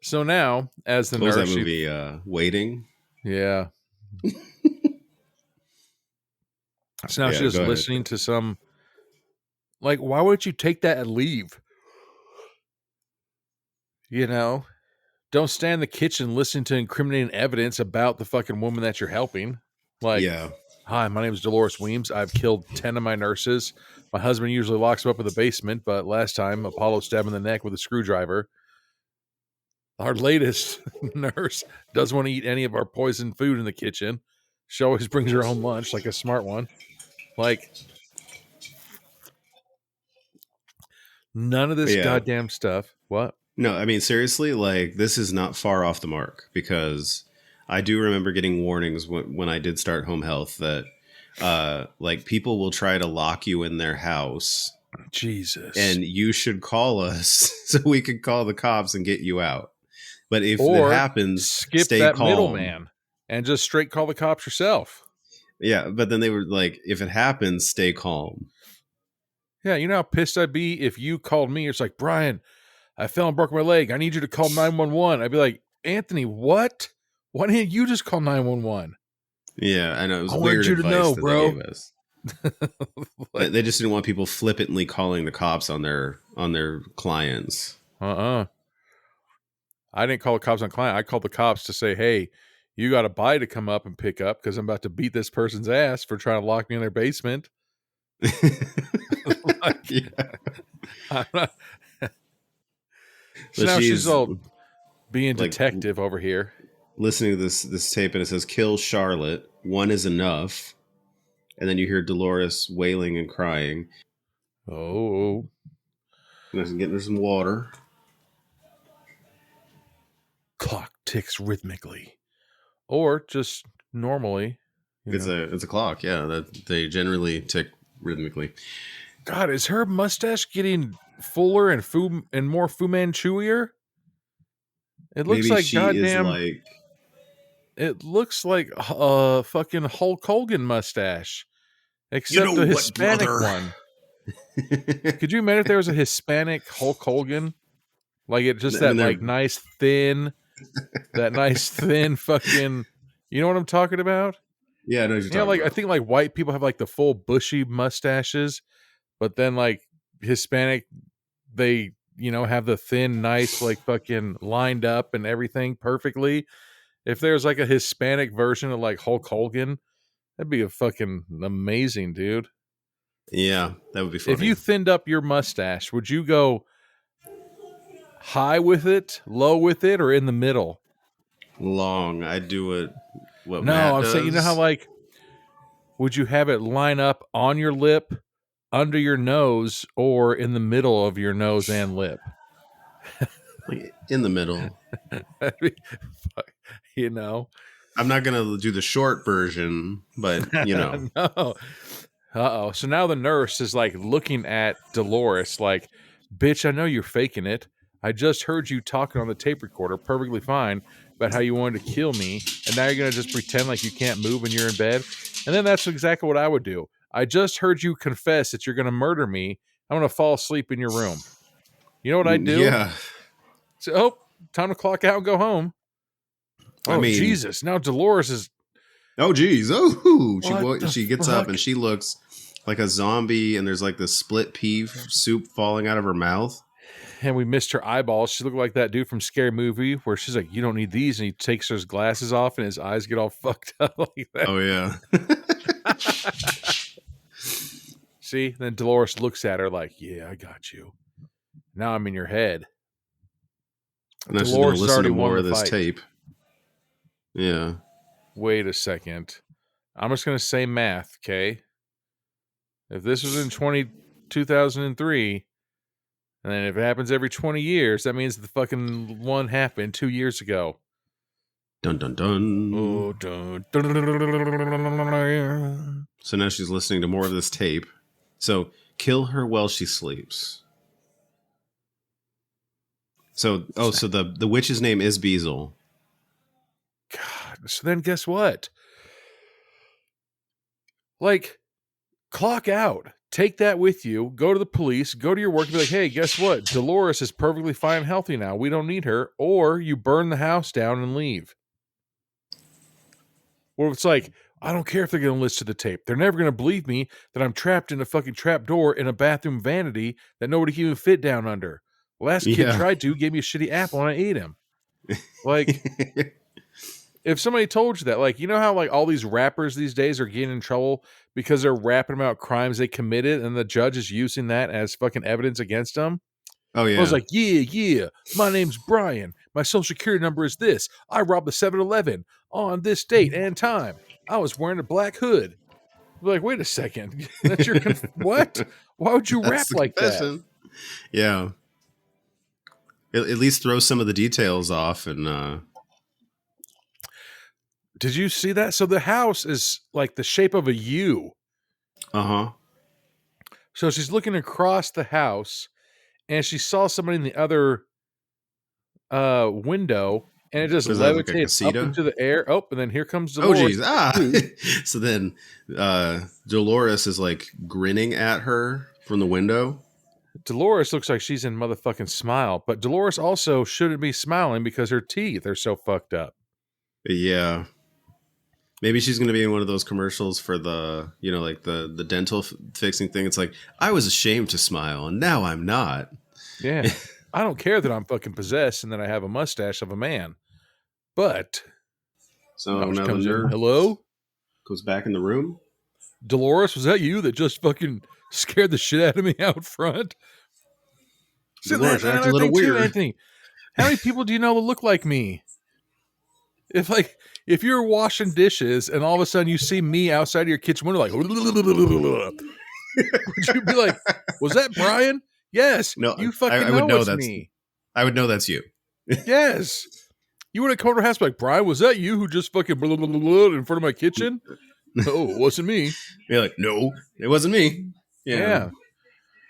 So now, as the What was nurse, that movie? Waiting. yeah. So now Yeah, she's go ahead. listening to some. Like, why would you take that and leave? You know, don't stand in the kitchen listening to incriminating evidence about the fucking woman that you're helping. Like, Yeah. hi, my name is Dolores Weems. I've killed 10 of my nurses. My husband usually locks them up in the basement, but last time Apollo stabbed him in the neck with a screwdriver. Our latest nurse doesn't want to eat any of our poisoned food in the kitchen. She always brings her own lunch, like a smart one. Like, none of this goddamn stuff. What? No, I mean, seriously, like, this is not far off the mark, because I do remember getting warnings when I did start home health that, like, people will try to lock you in their house. Jesus. And you should call us so we can call the cops and get you out. But if or it happens, skip stay that calm. middleman and just straight call the cops yourself. Yeah, but then they were like, if it happens, stay calm. Yeah, you know how pissed I'd be if you called me. It's like, Brian, I fell and broke my leg. I need you to call 911. I'd be like, Anthony, what? Why didn't you just call 911? Yeah, I know. It was I weird wanted you to advice know, that bro. they gave us. They just didn't want people flippantly calling the cops on their clients. I I didn't call the cops on client. I called the cops to say, hey, you got a body to come up and pick up because I'm about to beat this person's ass for trying to lock me in their basement. Like, Yeah. I'm not, so But now she's she's all being like detective over here. listening to this tape, and it says, "Kill Charlotte. One is enough." And then you hear Dolores wailing and crying. Oh, And getting her some water. clock ticks rhythmically, or just normally. It's a clock, yeah. That they generally tick rhythmically. God, is her mustache getting fuller and more Fu Manchuier? It looks Maybe like she goddamn. is like. It looks like a fucking Hulk Hogan mustache, except You know a what, Hispanic brother? one. Could you imagine if there was a Hispanic Hulk Hogan? Like it just I mean, that like nice thin fucking. You know what I'm talking about? Yeah, I know what you're talking Like about. I think like white people have like the full bushy mustaches, but then like Hispanic, they have the thin, nice like fucking lined up and everything perfectly. If there's like a Hispanic version of like Hulk Hogan, that'd be a fucking amazing, dude. Yeah, that would be funny. If you thinned up your mustache, would you go high with it, low with it, or in the middle? Long, I'd do it. What No, Matt I'm does. saying, how like, would you have it line up on your lip, under your nose, or in the middle of your nose and lip? Like in the middle. I'm not gonna do the short version, but No. So now the nurse is like looking at Dolores like, bitch, I know you're faking it. I just heard you talking on the tape recorder perfectly fine about how you wanted to kill me, and now you're going to just pretend like you can't move and you're in bed. And then that's exactly what I would do. I just heard you confess that you're going to murder me. I'm going to fall asleep in your room. You know what I'd do? Yeah. So, time to clock out and go home. Oh, Jesus. Now Dolores is... Oh, geez. Oh, she gets fuck? up and she looks like a zombie, and there's like this split pea soup falling out of her mouth. And we missed her eyeballs. She looked like that dude from Scary Movie where she's like, you don't need these. And he takes his glasses off and his eyes get all fucked up like that. Oh, yeah. See? Then Dolores looks at her like, yeah, I got you. Now I'm in your head. And now she's going to listen to more of this tape. Yeah. Wait a second. I'm just going to say math, okay? If this was in 2003... and then if it happens every 20 years, that means the fucking one happened 2 years ago. Dun, dun, dun. Oh, dun, dun, dun, dun, dun, dun. So now she's listening to more of this tape. So kill her while she sleeps. So the witch's name is Beezel. God, so then guess what? Like, clock out. Take that with you. Go to the police. Go to your work and be like, hey, guess what? Dolores is perfectly fine and healthy now. We don't need her. Or you burn the house down and leave. Or it's like, I don't care if they're going to listen to the tape. They're never going to believe me that I'm trapped in a fucking trap door in a bathroom vanity that nobody can even fit down under. Last kid tried to, gave me a shitty apple, and I ate him. Like, if somebody told you that, like, you know how like all these rappers these days are getting in trouble because they're rapping about crimes they committed and the judge is using that as fucking evidence against them? Oh, yeah. I was like, yeah, my name's Brian. My social security number is this. I robbed the 7-Eleven on this date and time. I was wearing a black hood. Like, wait a second. That's your what? Why would you rap like that? Yeah. At least throw some of the details off and Did you see that? So the house is like the shape of a U. Uh-huh. So she's looking across the house and she saw somebody in the other window, and it just levitates up into the air. Oh, and then here comes Dolores. Oh, geez. So then Dolores is like grinning at her from the window. Dolores looks like she's in motherfucking Smile, but Dolores also shouldn't be smiling because her teeth are so fucked up. Yeah. Maybe she's going to be in one of those commercials for the, like the dental fixing thing. It's like, I was ashamed to smile and now I'm not. Yeah. I don't care that I'm fucking possessed and that I have a mustache of a man. But So she now the comes in. nurse Hello? goes back in the room. Dolores, was that you that just fucking scared the shit out of me out front? So Dolores, that's you act a another little thing too, weird. Anthony. How many people do you know that look like me? If you're washing dishes and all of a sudden you see me outside of your kitchen window, like, would you be like, was that Brian? Yes, No, you I fucking would know know it's that's. me. I would know that's you. Yes. You would have come to our house like, Brian, was that you who just fucking in front of my kitchen? No, it wasn't me. You're like, no, it wasn't me. Yeah.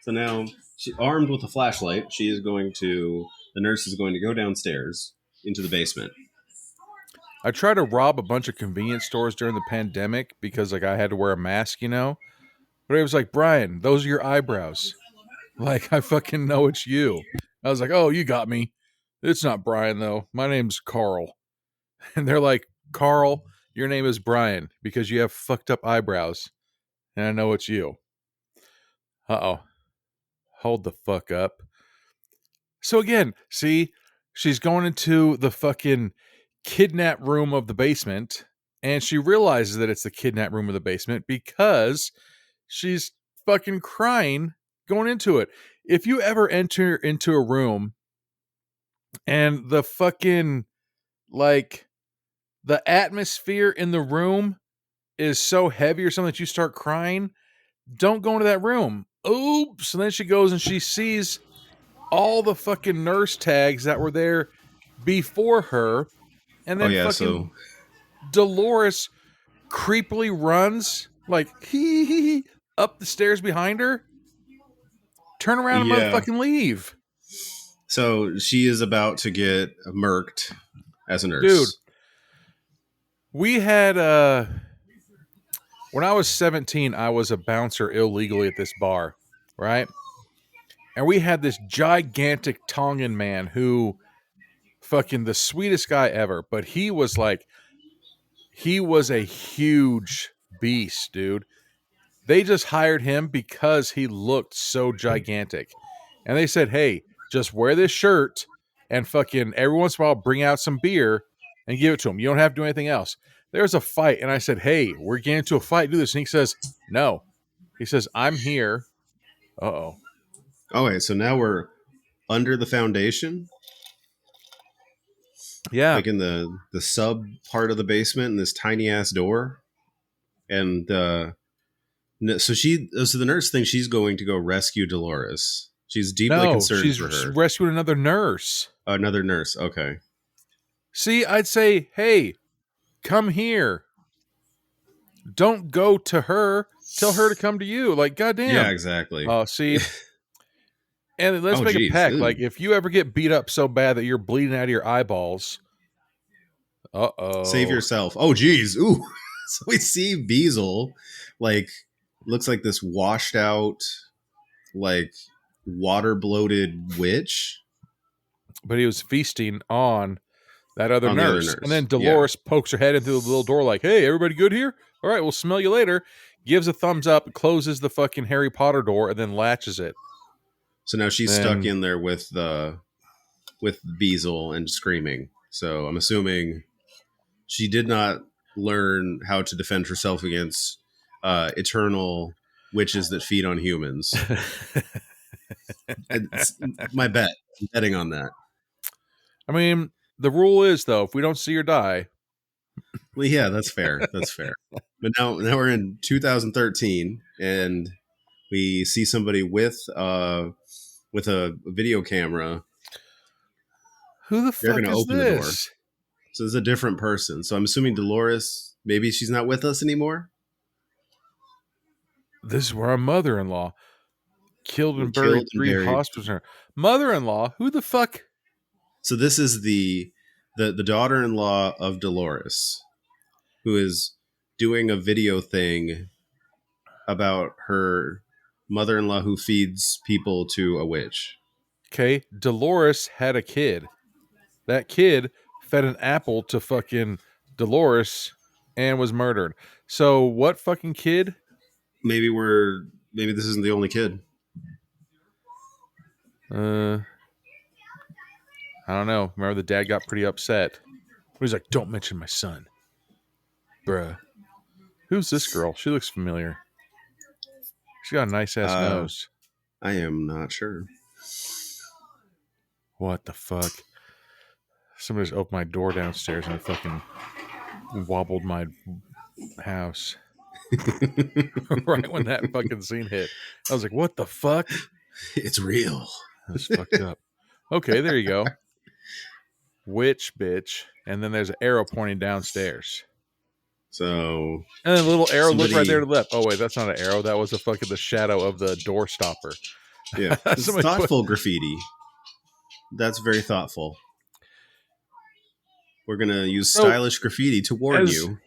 So now, armed with a flashlight, the nurse is going to go downstairs into the basement. I tried to rob a bunch of convenience stores during the pandemic because like I had to wear a mask, But it was like, Brian, those are your eyebrows. Like, I fucking know it's you. I was like, oh, you got me. It's not Brian, though. My name's Carl. And they're like, Carl, your name is Brian because you have fucked up eyebrows. And I know it's you. Uh-oh. Hold the fuck up. So again, see, she's going into the fucking kidnap room of the basement, and she realizes that it's the kidnap room of the basement because she's fucking crying going into it. If you ever enter into a room and the fucking, like, the atmosphere in the room is so heavy or something that you start crying, don't go into that room. Oops. And then she goes and she sees all the fucking nurse tags that were there before her. And then fucking Dolores creepily runs like hee up the stairs behind her. Turn around and motherfucking leave. So she is about to get murked as a nurse. Dude, we had when I was 17, I was a bouncer illegally at this bar, right? And we had this gigantic Tongan man who fucking the sweetest guy ever, but he was a huge beast, dude. They just hired him because he looked so gigantic. And they said, hey, just wear this shirt and fucking every once in a while bring out some beer and give it to him. You don't have to do anything else. There's a fight. And I said, hey, we're getting into a fight. Do this. And he says, no. He says, I'm here. Uh-oh. Oh, wait. So now we're under the foundation? Yeah. Like in the sub part of the basement in this tiny ass door? And so the nurse thinks she's going to go rescue Dolores. She's deeply concerned for her. She's rescuing another nurse. Another nurse. Okay. See, I'd say, hey, come here. Don't go to her. Tell her to come to you. Like, goddamn. Yeah, exactly. See, and let's make a pact. Like, if you ever get beat up so bad that you're bleeding out of your eyeballs, save yourself. Oh, geez. Ooh. So we see Beezel, like, looks like this washed out, like, water bloated witch. But he was feasting on that other nurse. And then Dolores pokes her head into the little door like, hey, everybody good here? All right, we'll smell you later. Gives a thumbs up, closes the fucking Harry Potter door, and then latches it. So now she's stuck in there with Beezel and screaming. So I'm assuming she did not learn how to defend herself against eternal witches that feed on humans. It's my bet. I'm betting on that. I mean, the rule is, though, if we don't see her die. Well, yeah, that's fair. That's fair. But now we're in 2013, and we see somebody with a video camera. Who the fuck is open this? The door. So it's a different person. So I'm assuming Dolores, maybe she's not with us anymore. This is where our mother-in-law killed and buried three hospitals. Mother-in-law? Who the fuck? So this is the daughter-in-law of Dolores, who is doing a video thing about her mother-in-law who feeds people to a witch. Okay, Dolores had a kid. That kid fed an apple to fucking Dolores and was murdered. So what fucking kid? Maybe this isn't the only kid. I don't know. Remember the dad got pretty upset. He's like, don't mention my son. Bruh. Who's this girl? She looks familiar. She's got a nice ass nose. I am not sure. What the fuck? Somebody just opened my door downstairs and it fucking wobbled my house. Right when that fucking scene hit. I was like, what the fuck? It's real. That's fucked up. Okay, there you go. Witch bitch. And then there's an arrow pointing downstairs. So, and then a little arrow look right there to the left. Oh wait, that's not an arrow. That was the shadow of the door stopper. Yeah, it's thoughtful graffiti. That's very thoughtful. We're gonna use stylish graffiti to warn you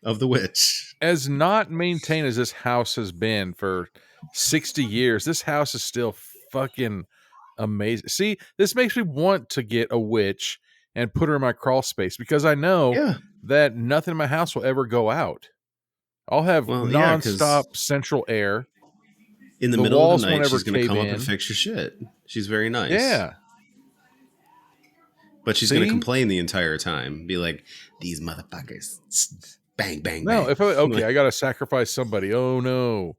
of the witch. As not maintained as this house has been for 60 years, this house is still fucking amazing. See, this makes me want to get a witch and put her in my crawl space because I know that nothing in my house will ever go out. I'll have nonstop central air. In the middle of the night, she's going to come up and fix your shit. She's very nice. Yeah. But she's going to complain the entire time. Be like, these motherfuckers. Bang, bang, no, bang. I got to sacrifice somebody. Oh, no.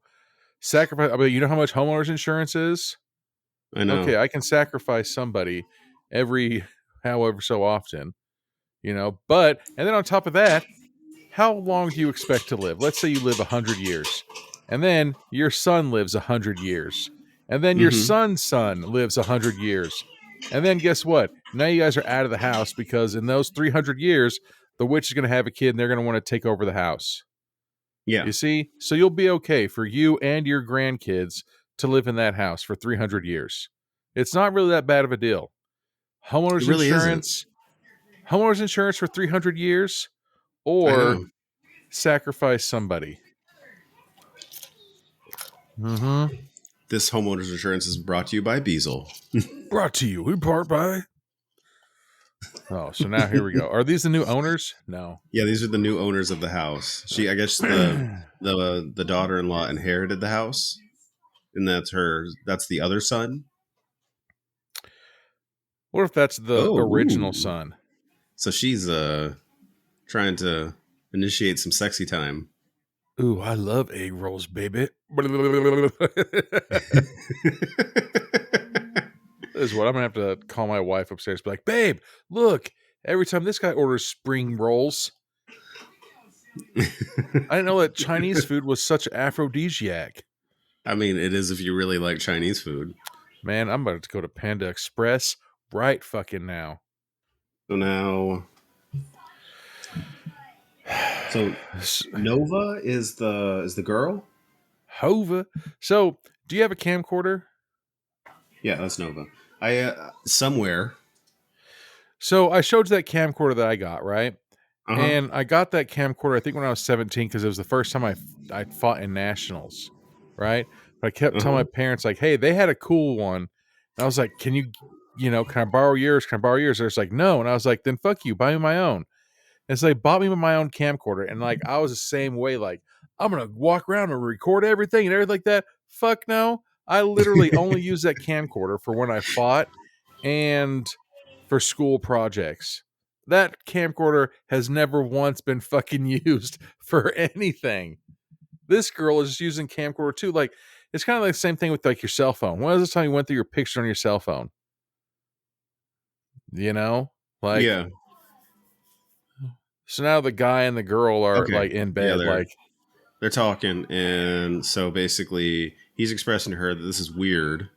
Sacrifice. I mean, you know how much homeowners insurance is? I know. Okay, I can sacrifice somebody every however so often. You know, and then on top of that, how long do you expect to live? Let's say you live 100 years. And then your son lives 100 years. And then your son's son lives 100 years. And then guess what? Now you guys are out of the house because in those 300 years, the witch is going to have a kid and they're going to want to take over the house. Yeah. You see? So you'll be okay for you and your grandkids to live in that house for 300 years. It's not really that bad of a deal. Homeowners insurance. Homeowners insurance for 300 years or sacrifice somebody. This homeowners insurance is brought to you by Beezel. Brought to you in part by. Oh, so now here we go. Are these the new owners? No. Yeah, these are the new owners of the house. I guess the daughter-in-law inherited the house, and that's the other son. What if that's the original son? So she's trying to initiate some sexy time. Ooh, I love egg rolls, baby. This is what I'm going to have to call my wife upstairs. Be like, babe, look, every time this guy orders spring rolls. I didn't know that Chinese food was such aphrodisiac. I mean, it is if you really like Chinese food. Man, I'm about to go to Panda Express right fucking now. So now... So Nova is the girl? Hova. So, do you have a camcorder? Yeah, that's Nova. Somewhere. So, I showed you that camcorder that I got, right? And I got that camcorder, I think, when I was 17, because it was the first time I fought in nationals, right? But I kept telling my parents, like, hey, they had a cool one. And I was like, can I borrow yours? Can I borrow yours? They're just like, no. And I was like, then fuck you, buy me my own. And so they bought me my own camcorder. And like, I was the same way, like, I'm going to walk around and record everything and everything like that. Fuck no. I literally only use that camcorder for when I fought and for school projects. That camcorder has never once been fucking used for anything. This girl is just using camcorder too. Like, it's kind of like the same thing with like your cell phone. When was the time you went through your picture on your cell phone? You know? Like, yeah. So now the guy and the girl are like in bed. Yeah, they're talking. And so basically he's expressing to her that this is weird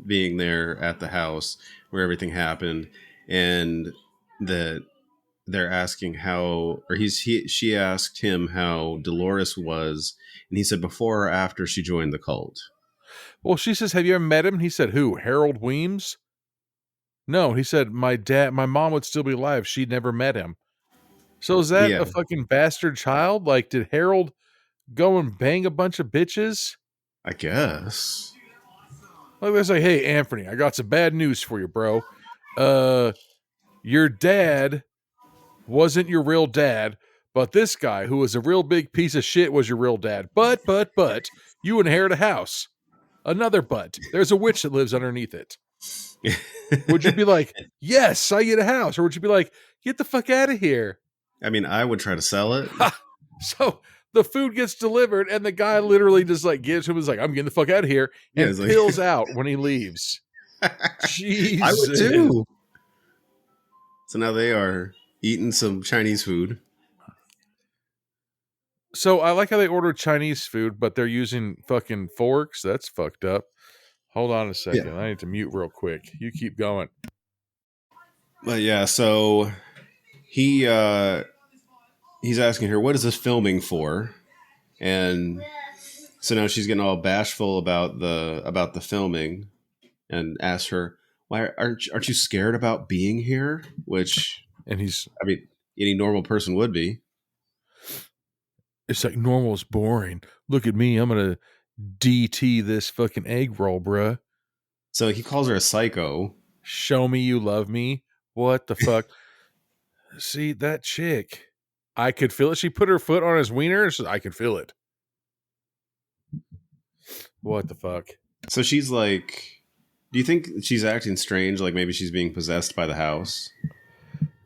being there at the house where everything happened. And that they're asking she asked him how Dolores was, and he said before or after she joined the cult. Well, she says, have you ever met him? He said, who? Harold Weems? No, he said, my mom would still be alive. She'd never met him. So is that a fucking bastard child? Like, did Harold go and bang a bunch of bitches? I guess. Like, they're like, hey, Anferny, I got some bad news for you, bro. Your dad wasn't your real dad, but this guy who was a real big piece of shit was your real dad. But, you inherit a house. Another but. There's a witch that lives underneath it. Would you be like, yes, I get a house? Or would you be like, get the fuck out of here? I mean, I would try to sell it. So the food gets delivered, and the guy literally just like gives him, is like, I'm getting the fuck out of here, Yeah, and it's like- peels out when he leaves. Jesus. I would too. So now they are eating some Chinese food. So I like how they ordered Chinese food, but they're using fucking forks. That's fucked up. Hold on a second. Yeah. I need to mute real quick. You keep going. But yeah, so he's asking her, what is this filming for? And so now she's getting all bashful about the filming, and asks her, why aren't you scared about being here? Which, And he's, I mean, any normal person would be. it's like, normal's boring. Look at me. I'm going to DT this fucking egg roll, bruh. So he calls her a psycho. Show me you love me. What the fuck? See, that chick. I could feel it. She put her foot on his wiener. So I could feel it. What the fuck? So she's like, do you think she's acting strange? Like maybe she's being possessed by the house?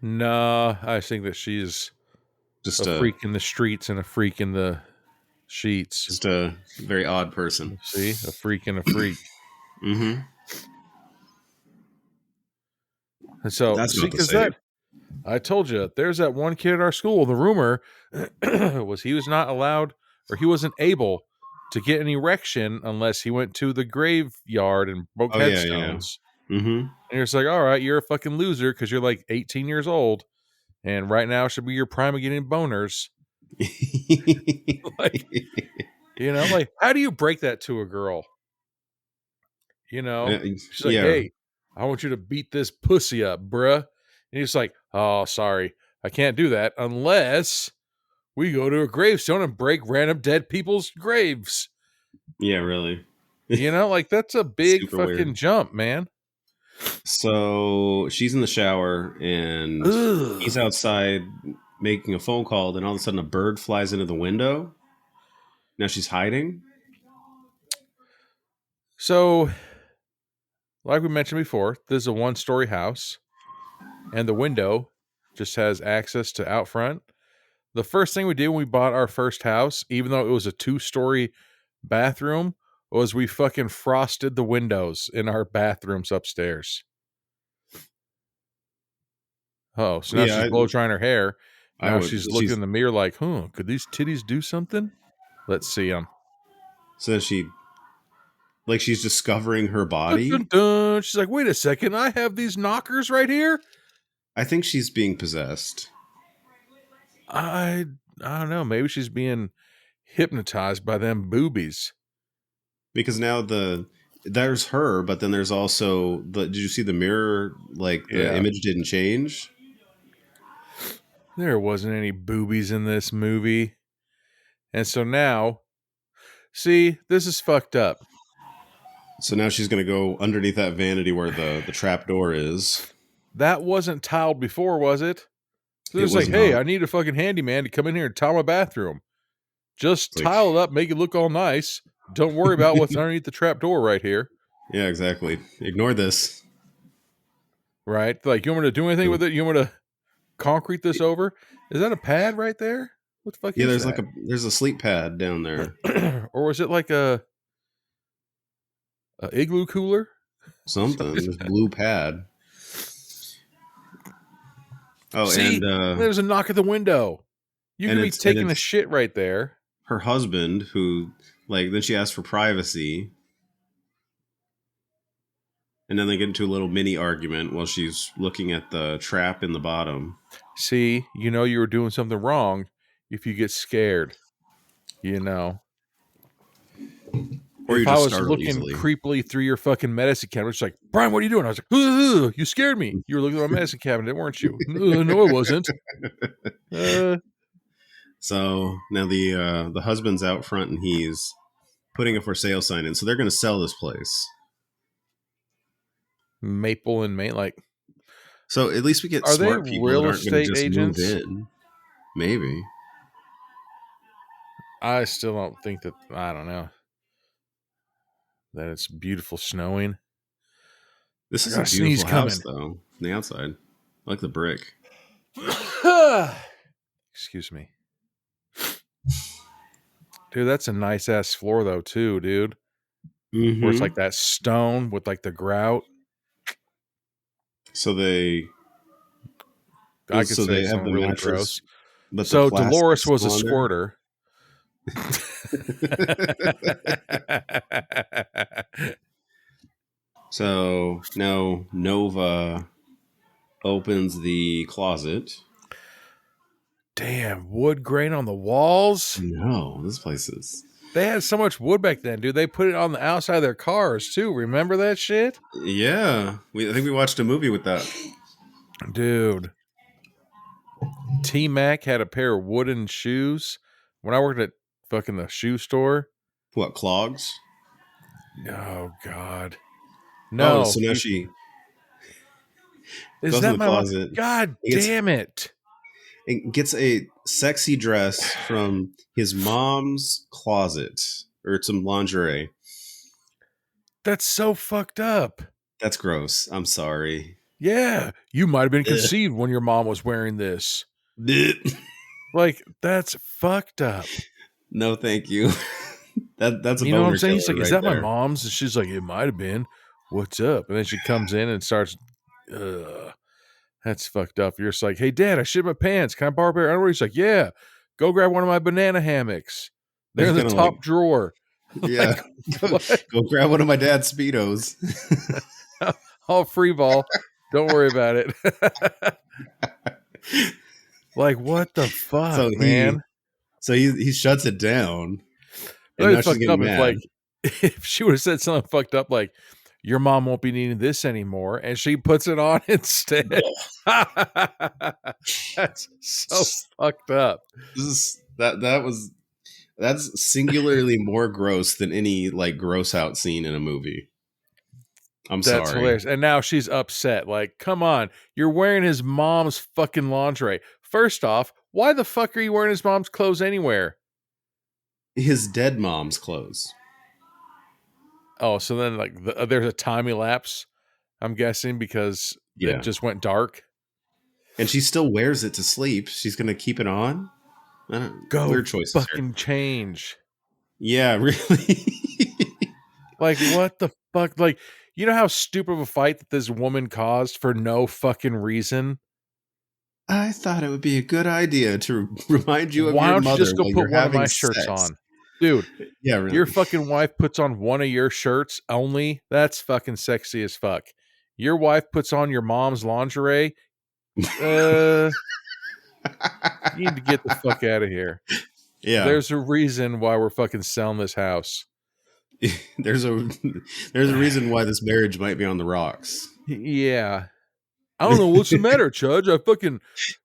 Nah, I think that she's Just a freak in the streets and a freak in the sheets. just a very odd person. See, a freak and a freak. Mm-hmm. And so, That's see, not the because same. that, I told you, there's that one kid at our school. The rumor was he was not allowed, or he wasn't able to get an erection unless he went to the graveyard and broke Oh, yeah, headstones. Mm-hmm. And you're just like, all right, you're a fucking loser because you're like 18 years old, and right now should be your prime of getting boners. Like, you know, like, how do you break that to a girl? You know, she's like, yeah. hey, I want you to beat this pussy up, bruh. And he's like, oh, sorry, I can't do that unless we go to a gravestone and break random dead people's graves. Yeah, really. You know, like, that's a big Super fucking weird. jump, man. So she's in the shower and Ugh. he's outside making a phone call. Then all of a sudden a bird flies into the window. Now she's hiding. So, like we mentioned before, this is a one-story house, and the window just has access to out front. The first thing we did when we bought our first house, even though it was a 2-story bathroom, was we fucking frosted the windows in our bathrooms upstairs. Oh, so now Yeah, she's blow drying her hair. I Now would- she's looking in the mirror like, could these titties do something? Let's see them. So then she's discovering her body. Dun, dun, dun. She's like, wait a second, I have these knockers right here? I think she's being possessed. I don't know. Maybe she's being hypnotized by them boobies. Because now there's her, but then there's also did you see the mirror? Like the image didn't change. There wasn't any boobies in this movie. And so now, see, this is fucked up. So now she's gonna go underneath that vanity where the trap door is. That wasn't tiled before, was it? So It it's was like, hey, not. I need a fucking handyman to come in here and tile my bathroom. Just Like- tile it up, make it look all nice. Don't worry about what's underneath the trap door right here. Yeah, exactly. Ignore this. Right? Like, you want me to do anything with it? You want me to concrete this over? Is that a pad right there? What the fuck Yeah, is there's that? there's a sleep pad down there. Or was it like a igloo cooler? Something. This blue pad. Oh, See, and there's a knock at the window. You and could be it's- and taking a it's- shit right there. her husband, who then she asks for privacy, and then they get into a little mini argument while she's looking at the trap in the bottom. See, you know you were doing something wrong if you get scared. You know. Or if you I just was startle looking easily. creepily through your fucking medicine cabinet, it's like, Brian, what are you doing? I was like, "Ugh, you scared me. You were looking at my medicine cabinet, weren't you? No, I wasn't. So now the husband's out front and he's putting a for sale sign in. So they're going to sell this place. Maple and Maine, like, So at least we get Are they smart people real that aren't going to estate just agents? move in. Maybe. I still don't think that, I don't know, that it's beautiful snowing. This I is got a a sneeze beautiful house, coming. though. On the outside, I like the brick. Excuse me. Dude, that's a nice ass floor though, too, dude. Where it's like that stone with like the grout. So they I could say have something the really mattress, gross. but the So Dolores plastic's was a still on there. squirter. So now Nova opens the closet. Damn, wood grain on the walls. No, this place is. They had so much wood back then, dude. They put it on the outside of their cars too. Remember that shit? Yeah, I think we watched a movie with that. Dude. T-Mac had a pair of wooden shoes when I worked at fucking the shoe store. What, clogs? Oh God. Oh, No. so now she Is goes in that the my mom? closet. God damn it. And gets a sexy dress from his mom's closet or some lingerie. That's so fucked up. That's gross. I'm sorry. Yeah. You might have been Ugh. conceived when your mom was wearing this. Like, that's fucked up. No, thank you. That's a You know what boner I'm saying? He's killer like, is right that my there. mom's? And she's like, it might have been. What's up? And then she comes in and starts, that's fucked up. You're just like, hey, Dad, I shit my pants. Can I borrow a pair of underwear? He's like, yeah. Go grab one of my banana hammocks. They're in the Kinda top like, drawer. yeah. Go grab one of my dad's Speedos. I'll free ball. Don't worry about it. Like, what the fuck, So man? he shuts it down. And That now was she's fucked getting up if, mad. like, if she would have said something fucked up like, your mom won't be needing this anymore, and she puts it on instead. That's so fucked up. That's singularly more gross than any like gross out scene in a movie. I'm That's sorry. hilarious. And now she's upset. Like, come on, you're wearing his mom's fucking lingerie. First off, why the fuck are you wearing his mom's clothes anywhere? His dead mom's clothes. Oh, so then like there's a time elapse, I'm guessing, because Yeah. it just went dark. And she still wears it to sleep. She's gonna keep it on. Go Weird choices fucking here. change. Yeah, really. Like, what the fuck? Like, you know how stupid of a fight that this woman caused for no fucking reason? I thought it would be a good idea to remind you of Why your don't you mother just go while put you're one of having my shirts sex. on? Dude, Yeah, really. your fucking wife puts on one of your shirts only. That's fucking sexy as fuck. Your wife puts on your mom's lingerie. You need to get the fuck out of here. Yeah. There's a reason why we're fucking selling this house. There's a reason why this marriage might be on the rocks. Yeah. I don't know what's the matter, Judge. I fucking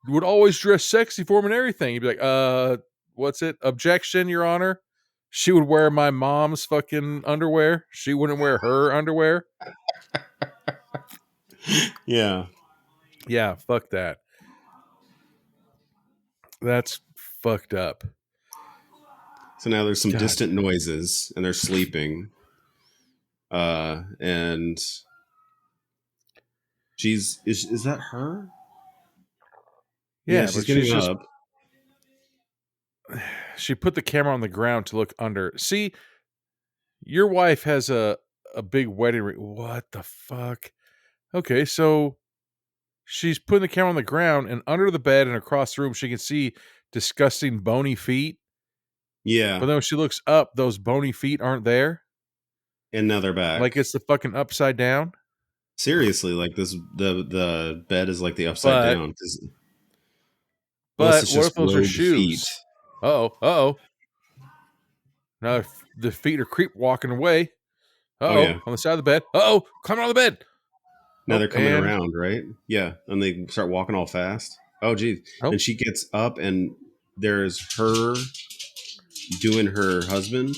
would always dress sexy for him and everything. You'd be like, what's it? Objection, Your Honor. She would wear my mom's fucking underwear. She wouldn't wear her underwear. Yeah. Yeah, fuck that. That's fucked up. So now there's some God. distant noises and they're sleeping. And is that her? Yeah, she's but getting she's up. She put the camera on the ground to look under. See, your wife has a big wedding ring. What the fuck? Okay, so she's putting the camera on the ground, and under the bed and across the room, she can see disgusting bony feet. Yeah. But then when she looks up, those bony feet aren't there. And now they're back. Like it's the fucking upside down. Seriously, like this, the bed is like the upside down. But what if those are shoes? Feet. Uh-oh. Now the feet are creep walking away. Uh-oh, yeah. on the side of the bed. Uh-oh, climbing on the bed. Now they're coming around, right? Yeah, and they start walking all fast. Oh, geez. And she gets up, and there's her doing her husband.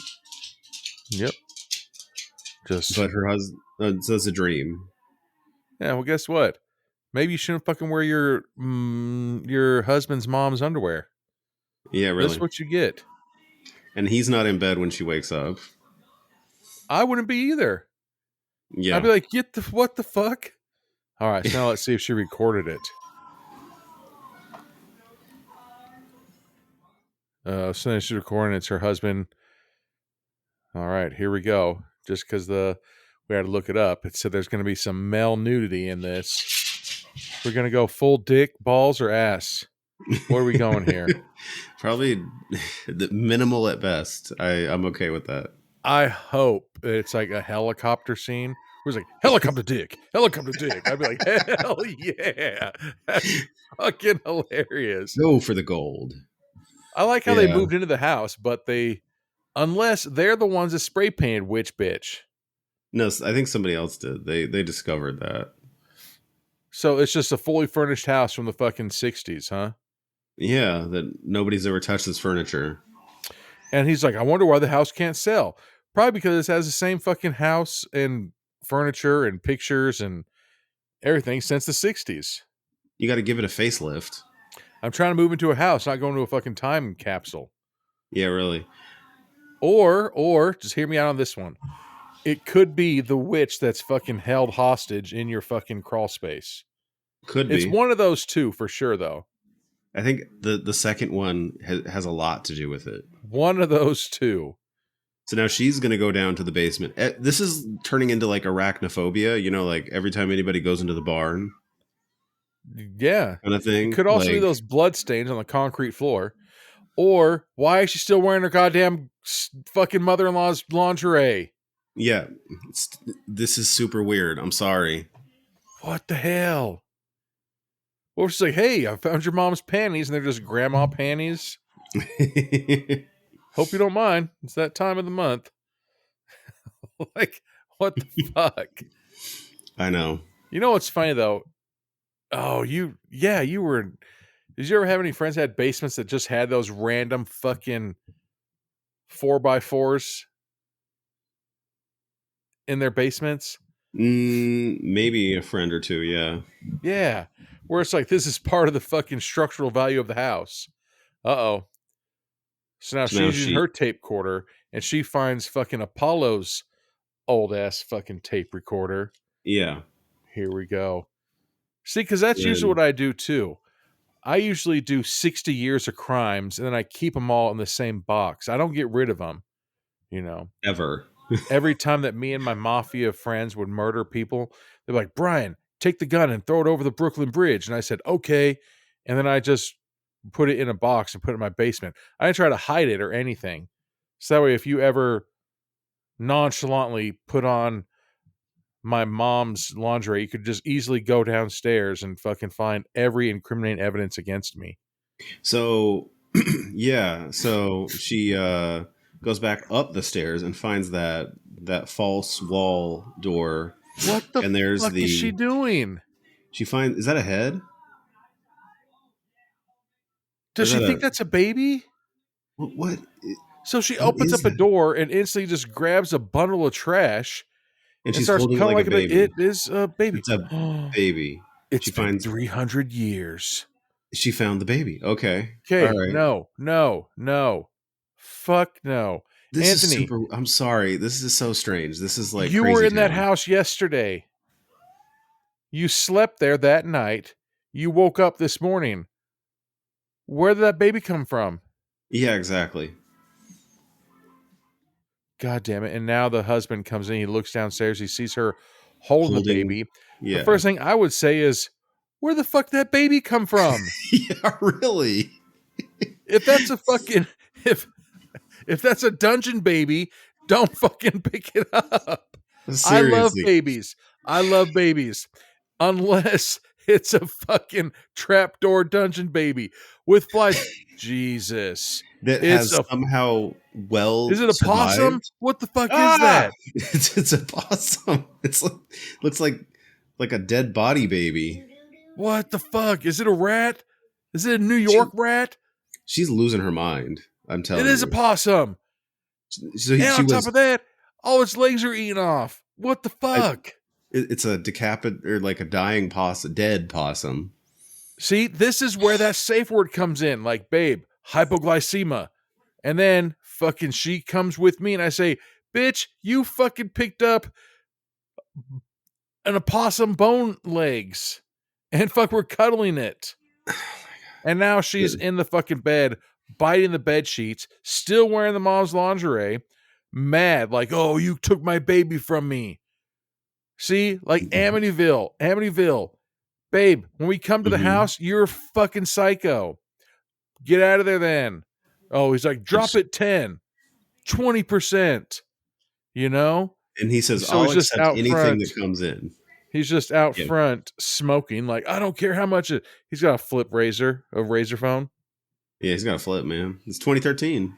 Yep. But her husband, so it's a dream. Yeah, well, guess what? Maybe you shouldn't fucking wear your husband's mom's underwear. Yeah, really. That's what you get. And he's not in bed when she wakes up. I wouldn't be either. Yeah. I'd be like, what the fuck? All right, so now let's see if she recorded it. So then she's recording. It's her husband. All right, here we go. Just because we had to look it up. It said there's going to be some male nudity in this. We're going to go full dick, balls, or ass. What are we going here? Probably minimal at best. I'm okay with that. I hope it's like a helicopter scene. Where it's like, helicopter dick. I'd be like, hell yeah. That's fucking hilarious. Go for the gold. I like how they moved into the house, but unless they're the ones that spray painted witch bitch. No, I think somebody else did. They discovered that. So it's just a fully furnished house from the fucking 60s, huh? Yeah, that nobody's ever touched this furniture. And he's like, I wonder why the house can't sell. Probably because it has the same fucking house and furniture and pictures and everything since the 60s. You got to give it a facelift. I'm trying to move into a house, not going to a fucking time capsule. Yeah, really. Or just hear me out on this one. It could be the witch that's fucking held hostage in your fucking crawl space. Could be. It's one of those two for sure, though. I think the second one has a lot to do with it. One of those two. So now she's going to go down to the basement. This is turning into like arachnophobia, you know, like every time anybody goes into the barn. Yeah. Kind of thing. It could also be those blood stains on the concrete floor. Or why is she still wearing her goddamn fucking mother-in-law's lingerie? Yeah. This is super weird. I'm sorry. What the hell? Or she's like, hey, I found your mom's panties, and they're just grandma panties. Hope you don't mind. It's that time of the month. Like, what the fuck? I know. You know what's funny, though? Oh, you were... Did you ever have any friends that had basements that just had those random fucking 4x4s in their basements? Maybe a friend or two, yeah. Yeah. Where it's like, this is part of the fucking structural value of the house. Uh-oh. So now she's using her tape recorder, and she finds fucking Apollo's old-ass fucking tape recorder. Yeah. Here we go. See, because that's usually what I do, too. I usually do 60 years of crimes, and then I keep them all in the same box. I don't get rid of them, you know. Ever. Every time that me and my mafia friends would murder people, they're like, Brian, take the gun and throw it over the Brooklyn Bridge. And I said, okay. And then I just put it in a box and put it in my basement. I didn't try to hide it or anything. So that way, if you ever nonchalantly put on my mom's lingerie, you could just easily go downstairs and fucking find every incriminating evidence against me. So, yeah. So she goes back up the stairs and finds that false wall door. What the fuck is she doing? She finds... Is that a head? Does she think that's a baby? What? So she opens up a door and instantly just grabs a bundle of trash and she's holding it like a baby. It is a baby. It's a baby. It's been 300 years. She found the baby. Okay. Okay. Right. No. Fuck no. This Anthony, is super... I'm sorry. This is so strange. This is like you crazy were in town. that house yesterday. You slept there that night. You woke up this morning. Where did that baby come from? Yeah, exactly. God damn it. And now the husband comes in. He looks downstairs. He sees her holding the baby. Yeah. The first thing I would say is, where the fuck did that baby come from? Yeah, really? If that's a fucking... If that's a dungeon baby, don't fucking pick it up. Seriously. I love babies. Unless it's a fucking trapdoor dungeon baby with flies. Jesus. That has somehow Is it a survived. possum? What the fuck is that? It's a possum. Looks like a dead body baby. What the fuck? Is it a rat? Is it a New York rat? She's losing her mind. I'm telling you. It is a possum. And on top of that, all its legs are eaten off. What the fuck? It's a decapitated, or like a dying possum, dead possum. See, this is where that safe word comes in. Like, babe, hypoglycemia. And then fucking she comes with me and I say, bitch, you fucking picked up an opossum bone legs. And we're cuddling it. And now she's in the fucking bed, biting the bed sheets, still wearing the mom's lingerie, mad, like, oh, you took my baby from me. See, like Amityville. Babe, when we come to the house, you're fucking psycho. Get out of there then. Oh, he's like, drop it 10, 20%, you know? And he says, So I'll he's just accept out anything front. that comes in. He's just out front smoking, like, I don't care how much it. He's got a razor phone. Yeah, he's got a flip, man. It's 2013.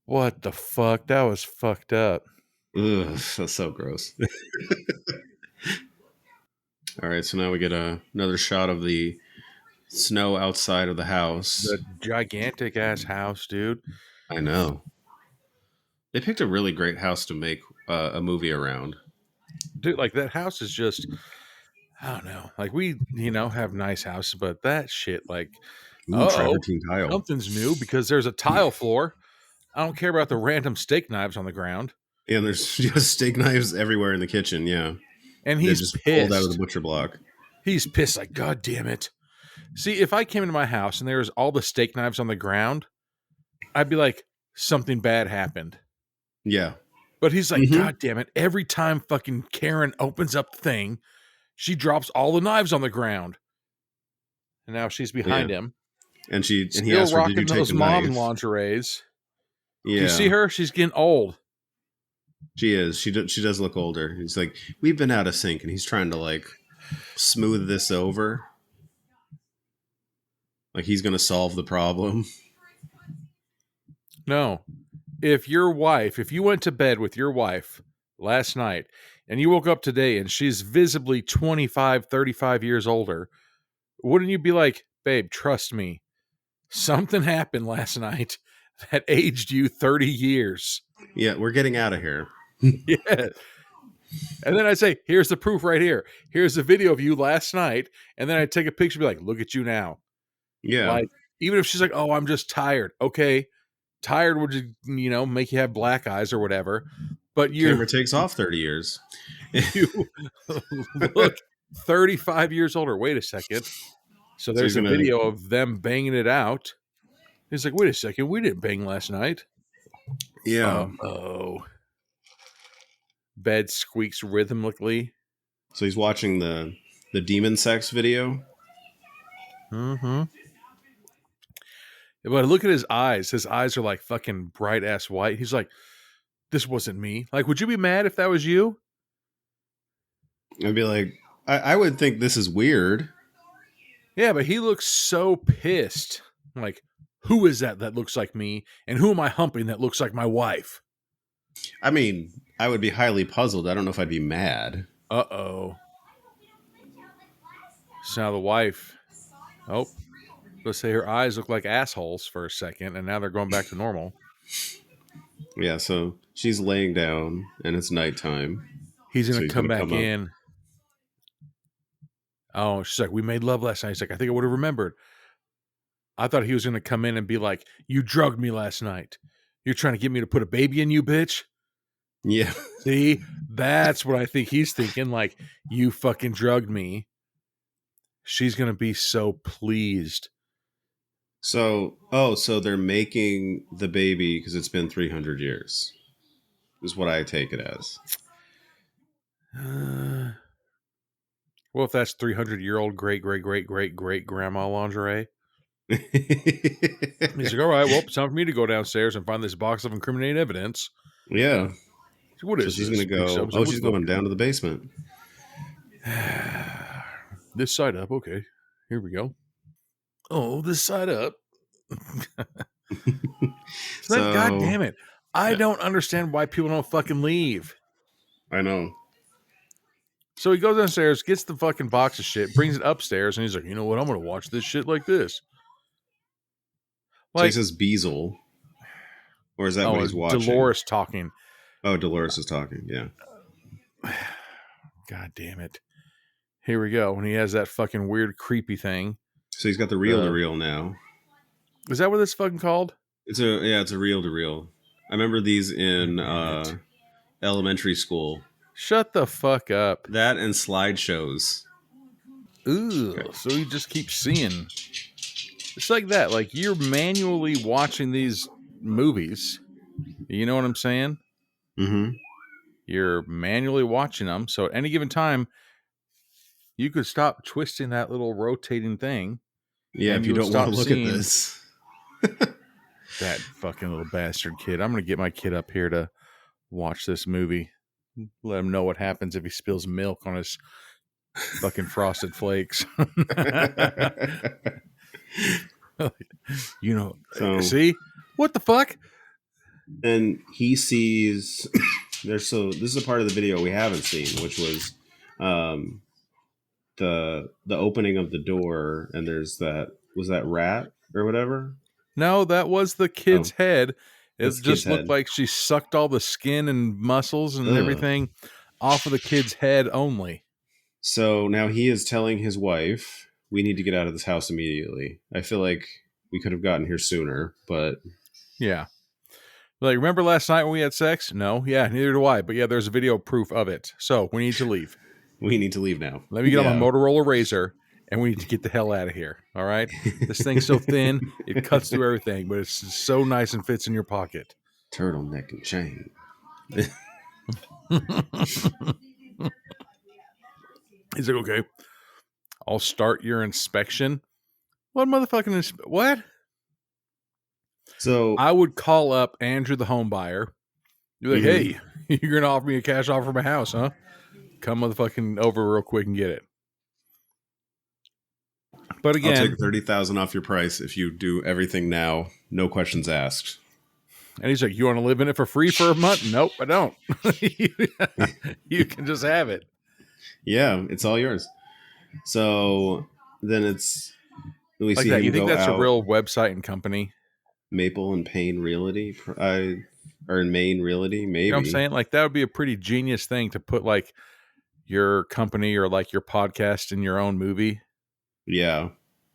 What the fuck? That was fucked up. Ugh, that's so gross. All right, so now we get another shot of the snow outside of the house. The gigantic ass house, dude. I know. They picked a really great house to make a movie around. Dude, like that house is just, I don't know. Like we, have nice houses, but that shit, like, Travertine tile. Something's new because there's a tile floor. I don't care about the random steak knives on the ground. Yeah, and there's just steak knives everywhere in the kitchen, yeah. And he's just pissed. pulled out of the butcher block. He's pissed, like, God damn it. See, if I came into my house and there was all the steak knives on the ground, I'd be like, something bad happened. Yeah. But he's like, God damn it. Every time fucking Karen opens up the thing, she drops all the knives on the ground. And now she's behind him. And he still asked her, rocking did you those take a mom knife? lingeries. Yeah. Do you see her? She's getting old. She is. She does look older. He's like, we've been out of sync, and he's trying to like smooth this over. Like he's gonna solve the problem. No. If you went to bed with your wife last night and you woke up today and she's visibly 25, 35 years older, wouldn't you be like, babe, trust me, something happened last night that aged you 30 years? Yeah, we're getting out of here. Yeah. And then I say, here's the proof right here. Here's the video of you last night. And then I take a picture and be like, look at you now. Yeah. Like, even if she's like, oh, I'm just tired. Okay. Tired would, make you have black eyes or whatever. But camera takes off 30 years. You look 35 years older. Wait a second. So there's a video of them banging it out. He's like, wait a second. We didn't bang last night. Yeah. Bed squeaks rhythmically. So he's watching the demon sex video. Mm-hmm. But look at his eyes. His eyes are like fucking bright ass white. He's like, this wasn't me. Like, would you be mad if that was you? I'd be like, I would think this is weird. Yeah, but he looks so pissed. Like, who is that looks like me? And who am I humping that looks like my wife? I mean, I would be highly puzzled. I don't know if I'd be mad. Uh-oh. So now the wife, let's say her eyes look like assholes for a second, and now they're going back to normal. Yeah, so she's laying down, and it's nighttime. He's going to come back in. Oh, she's like, we made love last night. He's like, I think I would have remembered. I thought he was going to come in and be like, you drugged me last night. You're trying to get me to put a baby in you, bitch? Yeah. See? That's what I think he's thinking. Like, you fucking drugged me. She's going to be so pleased. So they're making the baby because it's been 300 years. Is what I take it as. Well, if that's 300-year-old great grandma lingerie. He's like, all right, well, it's time for me to go downstairs and find this box of incriminating evidence. Yeah. So what is she's this? Going to go. She's going down to the basement. This side up. Okay. Here we go. Oh, this side up. God damn it. I don't understand why people don't fucking leave. I know. So he goes downstairs, gets the fucking box of shit, brings it upstairs, and he's like, you know what? I'm going to watch this shit like this. Like, so he says Beezel. Or is that what he's watching? Dolores talking. Oh, Dolores is talking. Yeah. God damn it. Here we go. When he has that fucking weird, creepy thing. So he's got the reel-to-reel now. Is that what it's fucking called? It's a reel-to-reel. I remember these in Damn it. elementary school. Shut the fuck up. That and slideshows. Ooh, so you just keep seeing. It's like that. Like you're manually watching these movies. You know what I'm saying? Mm-hmm. You're manually watching them. So at any given time, you could stop twisting that little rotating thing. Yeah, and if you would don't want stop to look at seeing this. that fucking little bastard kid. I'm going to get my kid up here to watch this movie. Let him know what happens if he spills milk on his fucking Frosted Flakes. You know, So- see? What the fuck? And he sees this is a part of the video we haven't seen, which was the opening of the door, and there's that rat or whatever. No, that was the kid's head. It That's the just kid's looked head. like she sucked all the skin and muscles and Ugh. everything off of the kid's head only. So now he is telling his wife, we need to get out of this house immediately. I feel like we could have gotten here sooner, but Yeah. Like, remember last night when we had sex? No. Yeah, neither do I. But yeah, there's video proof of it. So we need to leave. we need to leave now. Let me get Yeah. on my Motorola Razor, and we need to get the hell out of here. All right? This thing's so thin, it cuts through everything, but it's so nice and fits in your pocket. Turtleneck and chain. He's like, okay, I'll start your inspection. What motherfucking what? So I would call up Andrew, the home buyer. You're like, Mhm. hey, you're gonna offer me a cash offer for my house, huh? Come motherfucking over real quick and get it. But I'll again, take 30,000 off your price if you do everything now, no questions asked. and he's like, you want to live in it for free for a month? Nope, I don't. You can just have it. Yeah, it's all yours. So then we Like see that. him You think go that's out, a real website and company? Maple and Payne Realty, or in Maine Realty, maybe. You know what I'm saying? Like that would be a pretty genius thing to put like your company or like your podcast in your own movie. Yeah.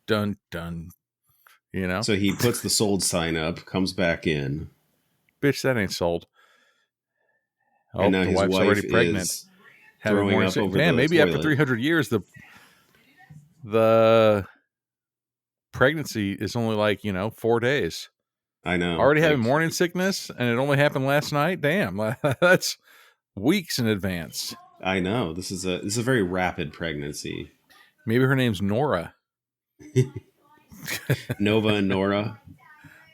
Dun dun. You know? So he puts the sold sign up, comes back in, Bitch, that ain't sold. Oh, and now the his wife's wife already pregnant. is Having throwing morning up sick- over Damn, the maybe after toilet. 300 years, the pregnancy is only like 4 days. I know. Already having like, morning sickness, and it only happened last night. Damn, that's weeks in advance. I know. This is a very rapid pregnancy. Maybe her name's Nora. Nova and Nora.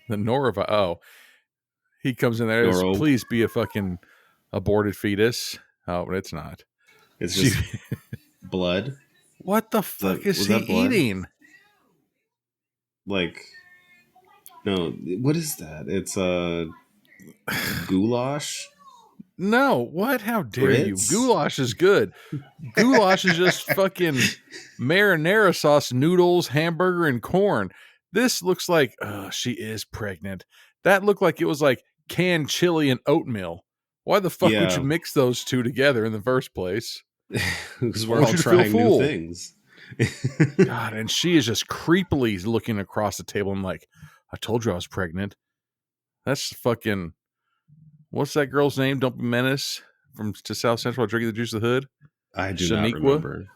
The Nora. Oh, he comes in there. Noro. Please be a fucking aborted fetus. Oh, but it's not. It's just blood. What the fuck is was he that blood? eating? Like, no, what is that? It's goulash. No, what? How dare Grits? you? Goulash is good. Goulash is just fucking marinara sauce, noodles, hamburger, and corn. This looks like, she is pregnant. That looked like it was like canned chili and oatmeal. Why the fuck would Yeah. you mix those two together in the first place? Because I we're want all you to feel trying new full. things. God, and she is just creepily looking across the table. I'm like, I told you I was pregnant. That's fucking, what's that girl's name? Don't be menace from to South Central drinking the juice of the hood. I do Shaniqua? not remember.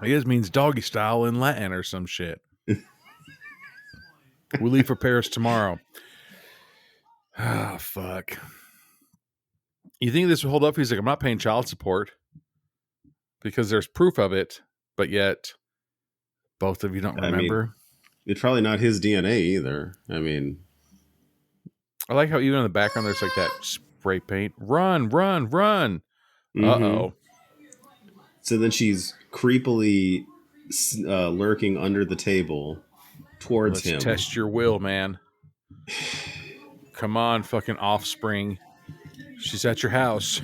I guess it means doggy style in Latin or some shit. We leave for Paris tomorrow. Ah, fuck. You think this will hold up? He's like, I'm not paying child support because there's proof of it, but yet both of you don't I mean, remember. It's probably not his DNA either. I mean, I like how even in the background there's like that spray paint. Run, run, run. Uh-oh. So then she's creepily lurking under the table towards Let's him. test your will, man. Come on, fucking offspring. She's at your house.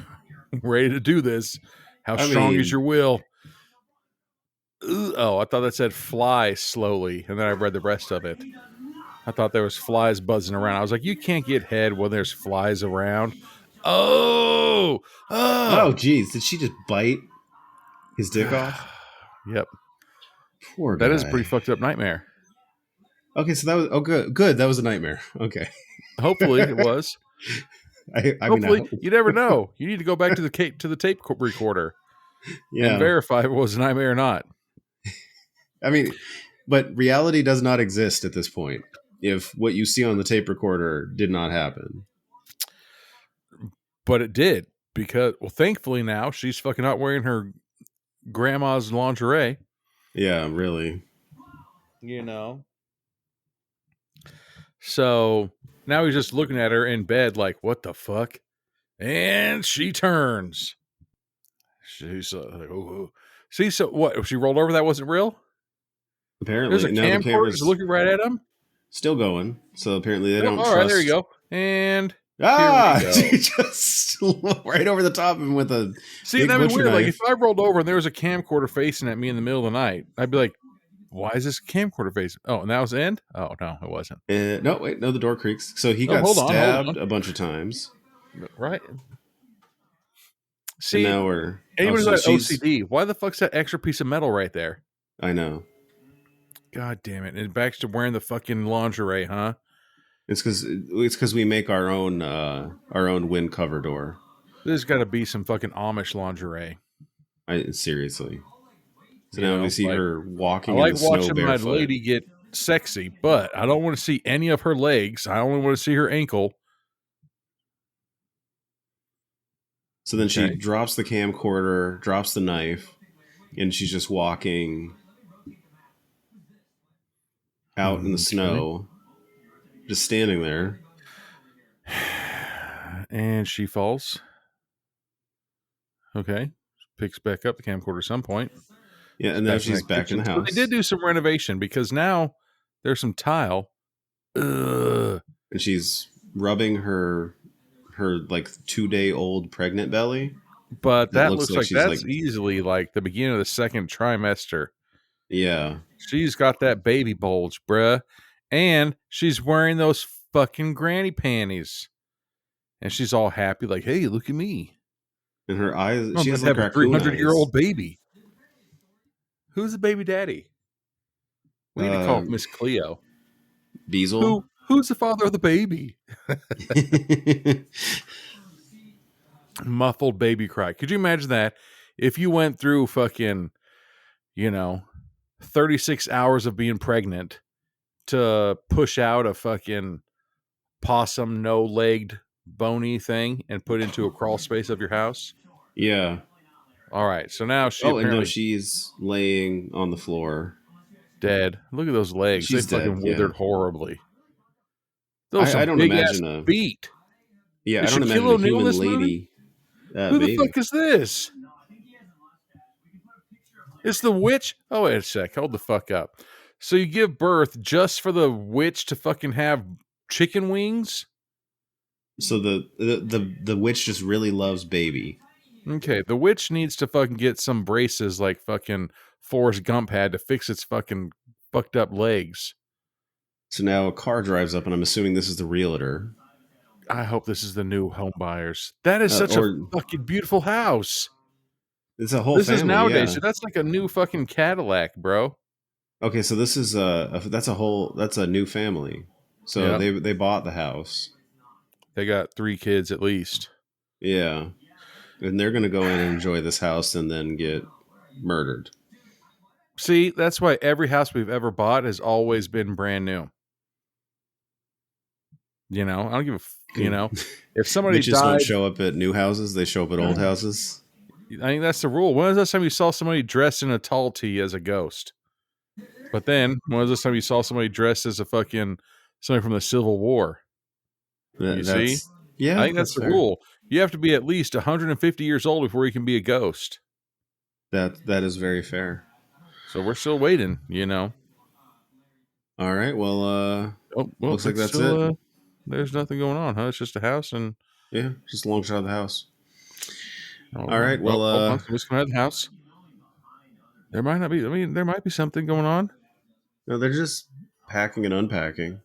Ready to do this. How strong is your will? Oh, I thought that said fly slowly, and then I read the rest of it. I thought there was flies buzzing around. I was like, you can't get head when there's flies around. Oh, Oh, geez. Did she just bite his dick off? Yep. Poor guy. That is a pretty fucked up nightmare. Okay, so that was good. That was a nightmare. Okay, Hopefully it was. I Hopefully, hope. you never know. You need to go back to the tape recorder and Yeah, verify if it was a nightmare or not. I mean, but reality does not exist at this point. If what you see on the tape recorder did not happen, But it did because, well, thankfully now she's fucking not wearing her grandma's lingerie. yeah, really. You know. So now he's just looking at her in bed like, what the fuck? And she turns. She's like, oh. See, so what? She rolled over, that wasn't real? Apparently, There's a now the camcorder camera's just looking right at him. still going. So apparently they Oh, don't all trust. right, there you go. And Ah, here we go. she just right over the top of him with a See, big that'd be butcher weird. Like knife. if I rolled over and there was a camcorder facing at me in the middle of the night, I'd be like, why is this camcorder facing? Oh, and that was the end? Oh, no, it wasn't. No, wait, no, the door creaks. So he Oh, got hold on. stabbed a bunch of times. Right. And See, now we're anybody's so got she's- OCD. Why the fuck's that extra piece of metal right there? I know. God damn it. And back to wearing the fucking lingerie, huh? It's because we make our own wind cover door. There's got to be some fucking Amish lingerie. Seriously. So You now know, we see like, her walking I like in the snow watching my barefoot. lady get sexy, but I don't want to see any of her legs. I only want to see her ankle. So then she Okay. drops the camcorder, drops the knife, and she's just walking out in the snow, just standing there. And she falls. Okay. Picks back up the camcorder at some point. Yeah, and now she's back in the So house. they did do some renovation because now there's some tile. Ugh. And she's rubbing her like 2-day-old pregnant belly. But that looks looks like like she's, that's like- easily like the beginning of the second trimester. Yeah. She's got that baby bulge, bruh. And she's wearing those fucking granny panties. And she's all happy, like, hey, look at me. And her eyes, I'm she has gonna like have a raccoon 300-year-old eyes. baby. Who's the baby daddy? We need to call Miss Cleo. Beezel. Who's the father of the baby? Muffled baby cry. Could you imagine that? If you went through fucking, 36 hours of being pregnant to push out a fucking possum, no-legged, bony thing and put into a crawl space of your house? Yeah. All right. So now she And apparently no, she's laying on the floor. dead. Look at those legs. She's they fucking dead, withered yeah. horribly. Those I are don't big imagine ass a- feet. Yeah, Is I don't Shaquille imagine a O'Neal in human this lady. Who Baby. the fuck is this? It's the witch? Oh, wait a sec. Hold the fuck up. So you give birth just for the witch to fucking have chicken wings? So the witch just really loves baby. Okay, the witch needs to fucking get some braces like fucking Forrest Gump had to fix its fucking fucked up legs. So now a car drives up, and I'm assuming this is the realtor. I hope this is the new home buyers. That is such or- a fucking beautiful house. It's a whole This family. is nowadays. yeah. So that's like a new fucking Cadillac, bro. Okay, so this is that's a new family. So Yeah. they bought the house. They got 3 kids at least. Yeah. And they're going to go in and enjoy this house and then get murdered. See, that's why every house we've ever bought has always been brand new. I don't give a if somebody Witches died, don't show up at new houses, they show up at old houses. I think that's the rule. When was the last time you saw somebody dressed in a tall tee as a ghost? But then, when was the last time you saw somebody dressed as somebody from the Civil War? You see? Yeah, I think that's the fair. rule. You have to be at least 150 years old before you can be a ghost. That is very fair. So we're still waiting, All right, well, looks like that's still, it. There's nothing going on, huh? It's just a house and... Yeah, just a long shot of the house. Oh, All right, well, hold on. Let's come out of the house. There might not be... there might be something going on. No, they're just packing and unpacking.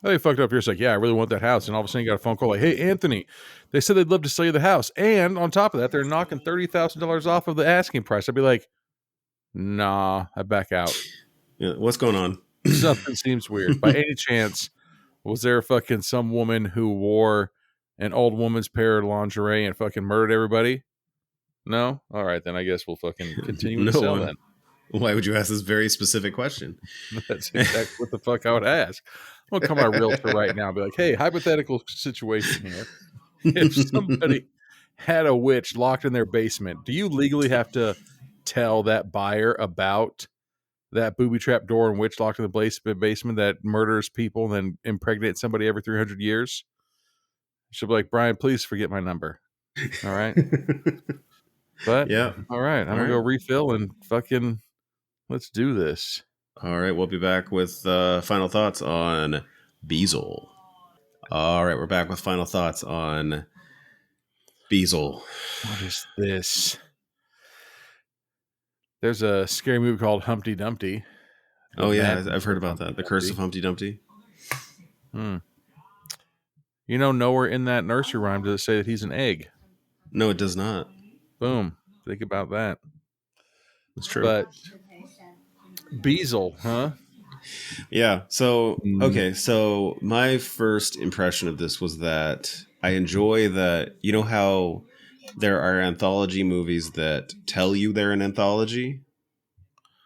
Oh, you fucked up here. It's like, yeah, I really want that house. And all of a sudden you got a phone call like, hey, Anthony, they said they'd love to sell you the house. And on top of that, they're knocking $30,000 off of the asking price. I'd be like, Nah, I back out. Yeah, what's going on? Something seems weird. By any chance, was there fucking some woman who wore an old woman's pair of lingerie and fucking murdered everybody? No? All right, then I guess we'll fucking continue with the cell No. then. Why would you ask this very specific question? That's exactly what the fuck I would ask. I'm gonna call my realtor right now and be like, hey, hypothetical situation here. If somebody had a witch locked in their basement, do you legally have to tell that buyer about that booby trap door and witch locked in the basement that murders people and then impregnates somebody every 300 years? She'll be like, Brian, please forget my number. All right. But, Yeah. all right. I'm going to go refill and fucking let's do this. All right. We'll be back with final thoughts on Beezel. All right. We're back with final thoughts on Beezel. What is this? There's a scary movie called Humpty Dumpty. Oh, yeah. I've heard about that. The Curse of Humpty Dumpty. You know, nowhere in that nursery rhyme does it say that he's an egg. No, it does not. Boom. Think about that. That's true. But Beezel, huh? Yeah. So, okay. So my first impression of this was that I enjoy that, you know how there are anthology movies that tell you they're an anthology?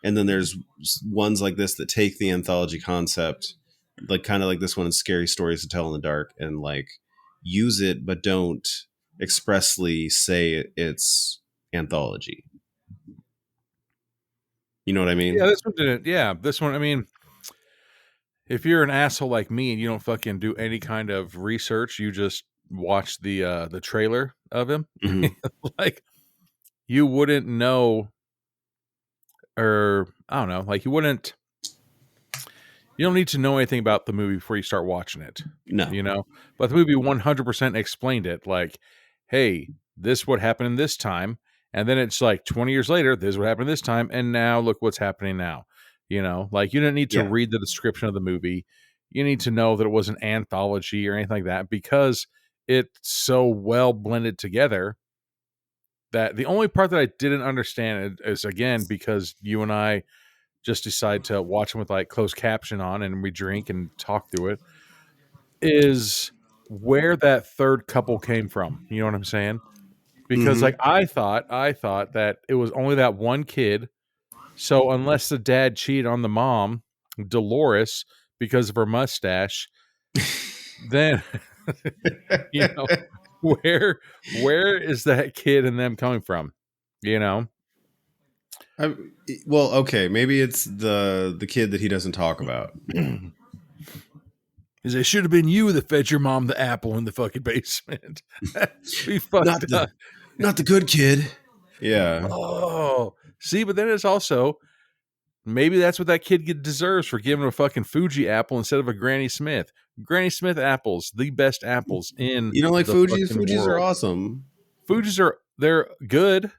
And then there's ones like this that take the anthology concept, like kind of like this one in Scary Stories to Tell in the Dark, and like use it, but don't expressly say it's anthology. You know what I mean? Yeah, this one didn't. Yeah, this one, I mean, if you're an asshole like me and you don't fucking do any kind of research, you just watch the trailer of him, like you wouldn't know, or I don't know, like you don't need to know anything about the movie before you start watching it. No. You know, but the movie 100% explained it. Like, hey, this what happened this time, and then it's like 20 years later, this is what happened this time, and now look what's happening now. You know, like you don't need to read the description of the movie. You need to know that it was an anthology or anything like that because it's so well blended together that the only part that I didn't understand is, again, because you and I just decide to watch them with like closed caption on and we drink and talk through it, is where that third couple came from. You know what I'm saying? Because like I thought that it was only that one kid. So unless the dad cheated on the mom, Dolores, because of her mustache, then you know, where is that kid and them coming from? You know? Well, okay, maybe it's the kid that he doesn't talk about. Is it should have been you that fed your mom the apple in the fucking basement. We fucked up. Not the good kid. Yeah. Oh, see, but then it's also maybe that's what that kid deserves for giving him a fucking Fuji apple instead of a Granny Smith. Granny Smith apples, the best apples in. You don't like Fuji's? Fuji's world. are awesome. Fuji's they're good.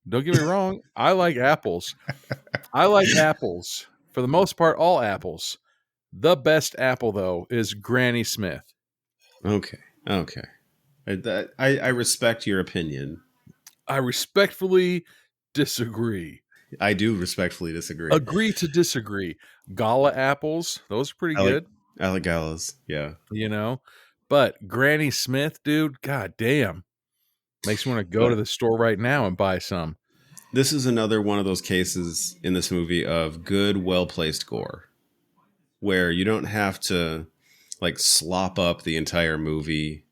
Don't get me wrong. I like apples. I like apples. For the most part, all apples. The best apple, though, is Granny Smith. Okay. I respect your opinion. I respectfully disagree. I do respectfully disagree. Agree to disagree. Gala apples, those are pretty good. I like galas, yeah. You know? But Granny Smith, dude, god damn. Makes me want to go to the store right now and buy some. This is another one of those cases in this movie of good, well-placed gore, where you don't have to like slop up the entire movie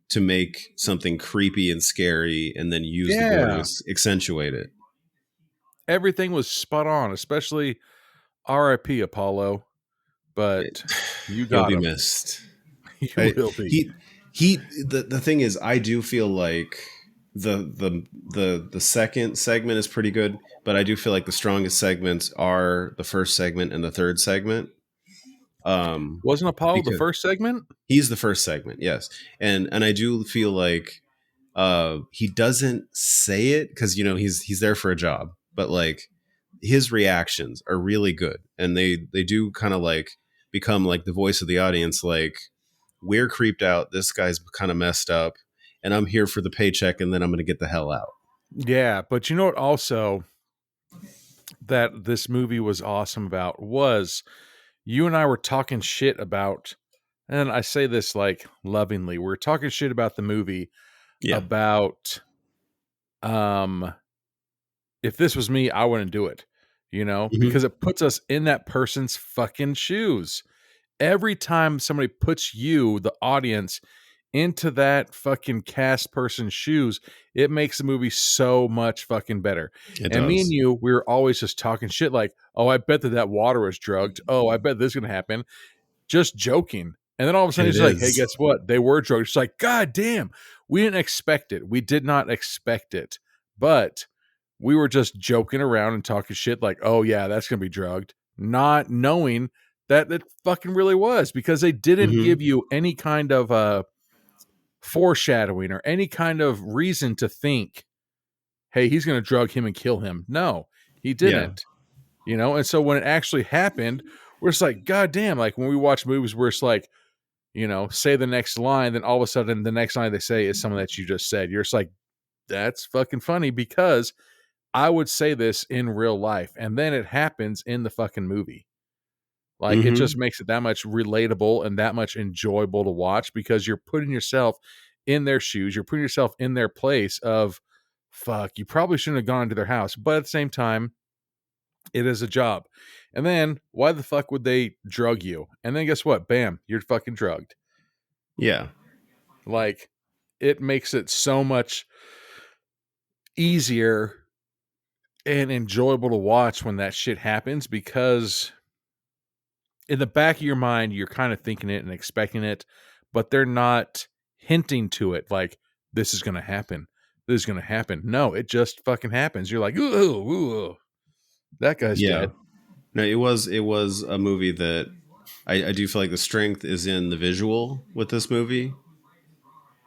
to make something creepy and scary and then use the gore to accentuate it. Everything was spot on, especially R.I.P. Apollo. But you got He'll him. be missed. You will be. The thing is, I do feel like the second segment is pretty good, but I do feel like the strongest segments are the first segment and the third segment. Wasn't Apollo the first segment? He's the first segment, yes. And I do feel like he doesn't say it because, you know, he's there for a job, but like his reactions are really good, and they do kind of like become like the voice of the audience. Like, we're creeped out, this guy's kind of messed up, and I'm here for the paycheck, and then I'm going to get the hell out. Yeah, but you know what? Also, that this movie was awesome about was you and I were talking shit about, and I say this like lovingly, we're talking shit about the movie Yeah. about, if this was me, I wouldn't do it, because it puts us in that person's fucking shoes. Every time somebody puts you, the audience, into that fucking cast person's shoes, it makes the movie so much fucking better. It And me and does. you, we were always just talking shit like, oh, I bet that water was drugged. Oh, I bet this is going to happen. Just joking. And then all of a sudden, And it's it like, hey, is. guess what? They were drugged. It's like, God damn, we didn't expect it. We did not expect it. But we were just joking around and talking shit like, oh, yeah, that's going to be drugged. Not knowing that it fucking really was, because they didn't give you any kind of foreshadowing or any kind of reason to think, hey, he's going to drug him and kill him. No, he didn't. And so when it actually happened, we're just like, God damn, like when we watch movies where it's like, say the next line, then all of a sudden the next line they say is something that you just said. You're just like, that's fucking funny, because I would say this in real life, and then it happens in the fucking movie. Like, it just makes it that much relatable and that much enjoyable to watch, because you're putting yourself in their shoes. You're putting yourself in their place of, fuck, you probably shouldn't have gone into their house. But at the same time, it is a job. And then why the fuck would they drug you? And then guess what? Bam, you're fucking drugged. Yeah. Like, it makes it so much easier and enjoyable to watch when that shit happens, because in the back of your mind, you're kind of thinking it and expecting it, but they're not hinting to it like, this is going to happen. This is going to happen. No, it just fucking happens. You're like, ooh, that guy's dead. No, it was a movie that I do feel like the strength is in the visual with this movie.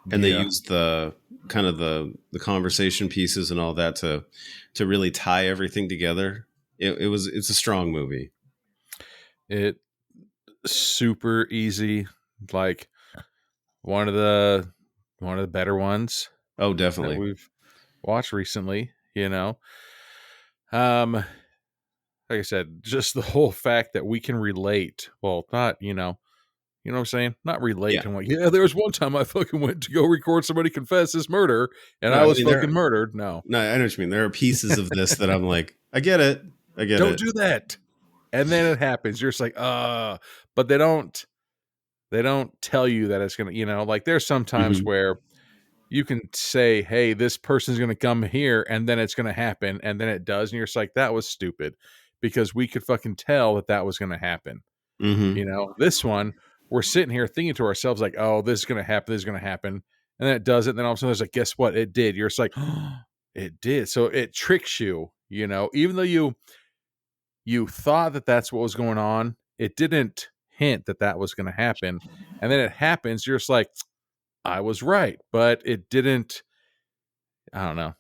And they used the kind of the conversation pieces and all that to really tie everything together. It's a strong movie. It super easy, like one of the better ones. Oh, definitely. That we've watched recently, like I said, just the whole fact that we can relate. Well, not, you know what I'm saying? Not relate. Yeah. I'm like, yeah, there was one time I fucking went to go record somebody confess his murder, and No, I I was mean, fucking murdered. No, I know what you mean. There are pieces of this that I'm like, I get it. don't do that. And then it happens. You're just like, but they don't tell you that it's gonna, like there's sometimes where you can say, hey, this person's gonna come here, and then it's gonna happen, and then it does, and you're just like, that was stupid, because we could fucking tell that was gonna happen. This one, we're sitting here thinking to ourselves like, oh, this is gonna happen, this is gonna happen, and then it doesn't, and then all of a sudden there's like, guess what? It did. You're just like, oh, it did. So it tricks you, even though you thought that that's what was going on, it didn't hint that was going to happen. And then it happens. You're just like, I was right, but it didn't, I don't know.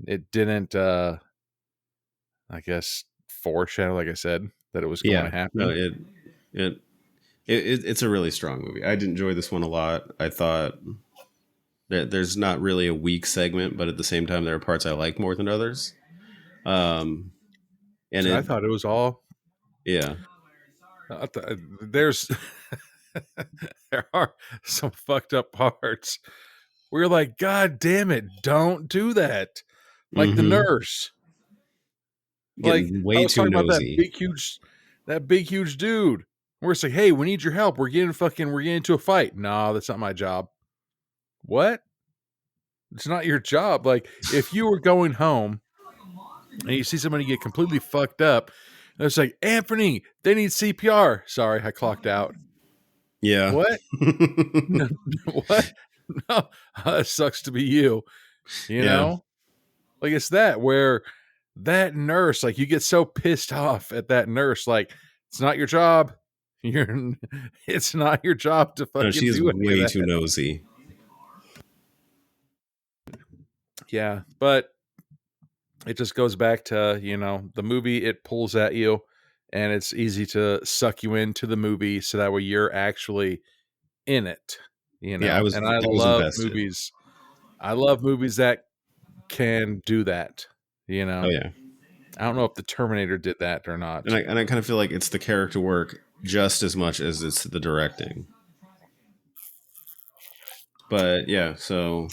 It didn't, I guess, foreshadow, like I said, that it was going to happen. No, it's a really strong movie. I did enjoy this one a lot. I thought that there's not really a weak segment, but at the same time, there are parts I like more than others. And so I thought it was all. Yeah. There's there are some fucked up parts. We're like, God damn it, don't do that. Like the nurse. Getting like way I was too talking about nosy. that big huge dude. We're just like, hey, we need your help. We're getting into a fight. No, that's not my job. What? It's not your job. Like, if you were going home and you see somebody get completely fucked up, and it's like, Anthony, they need CPR. Sorry, I clocked out. Yeah. What? No, what? No, it sucks to be you. You know? Like, it's that where that nurse, like, you get so pissed off at that nurse, like, it's not your job. It's not your job to fucking she is do any way of too that. nosy. Yeah, but it just goes back to, the movie, it pulls at you, and it's easy to suck you into the movie so that way you're actually in it, Yeah, I was love invested. movies. I love movies that can do that, Oh yeah. I don't know if the Terminator did that or not. And I kind of feel like it's the character work just as much as it's the directing. But yeah, so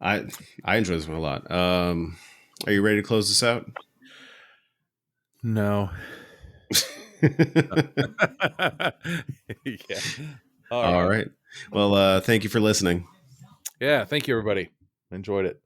I enjoy this one a lot. Are you ready to close this out? No. Yeah. All right. Well, thank you for listening. Yeah. Thank you, everybody. Enjoyed it.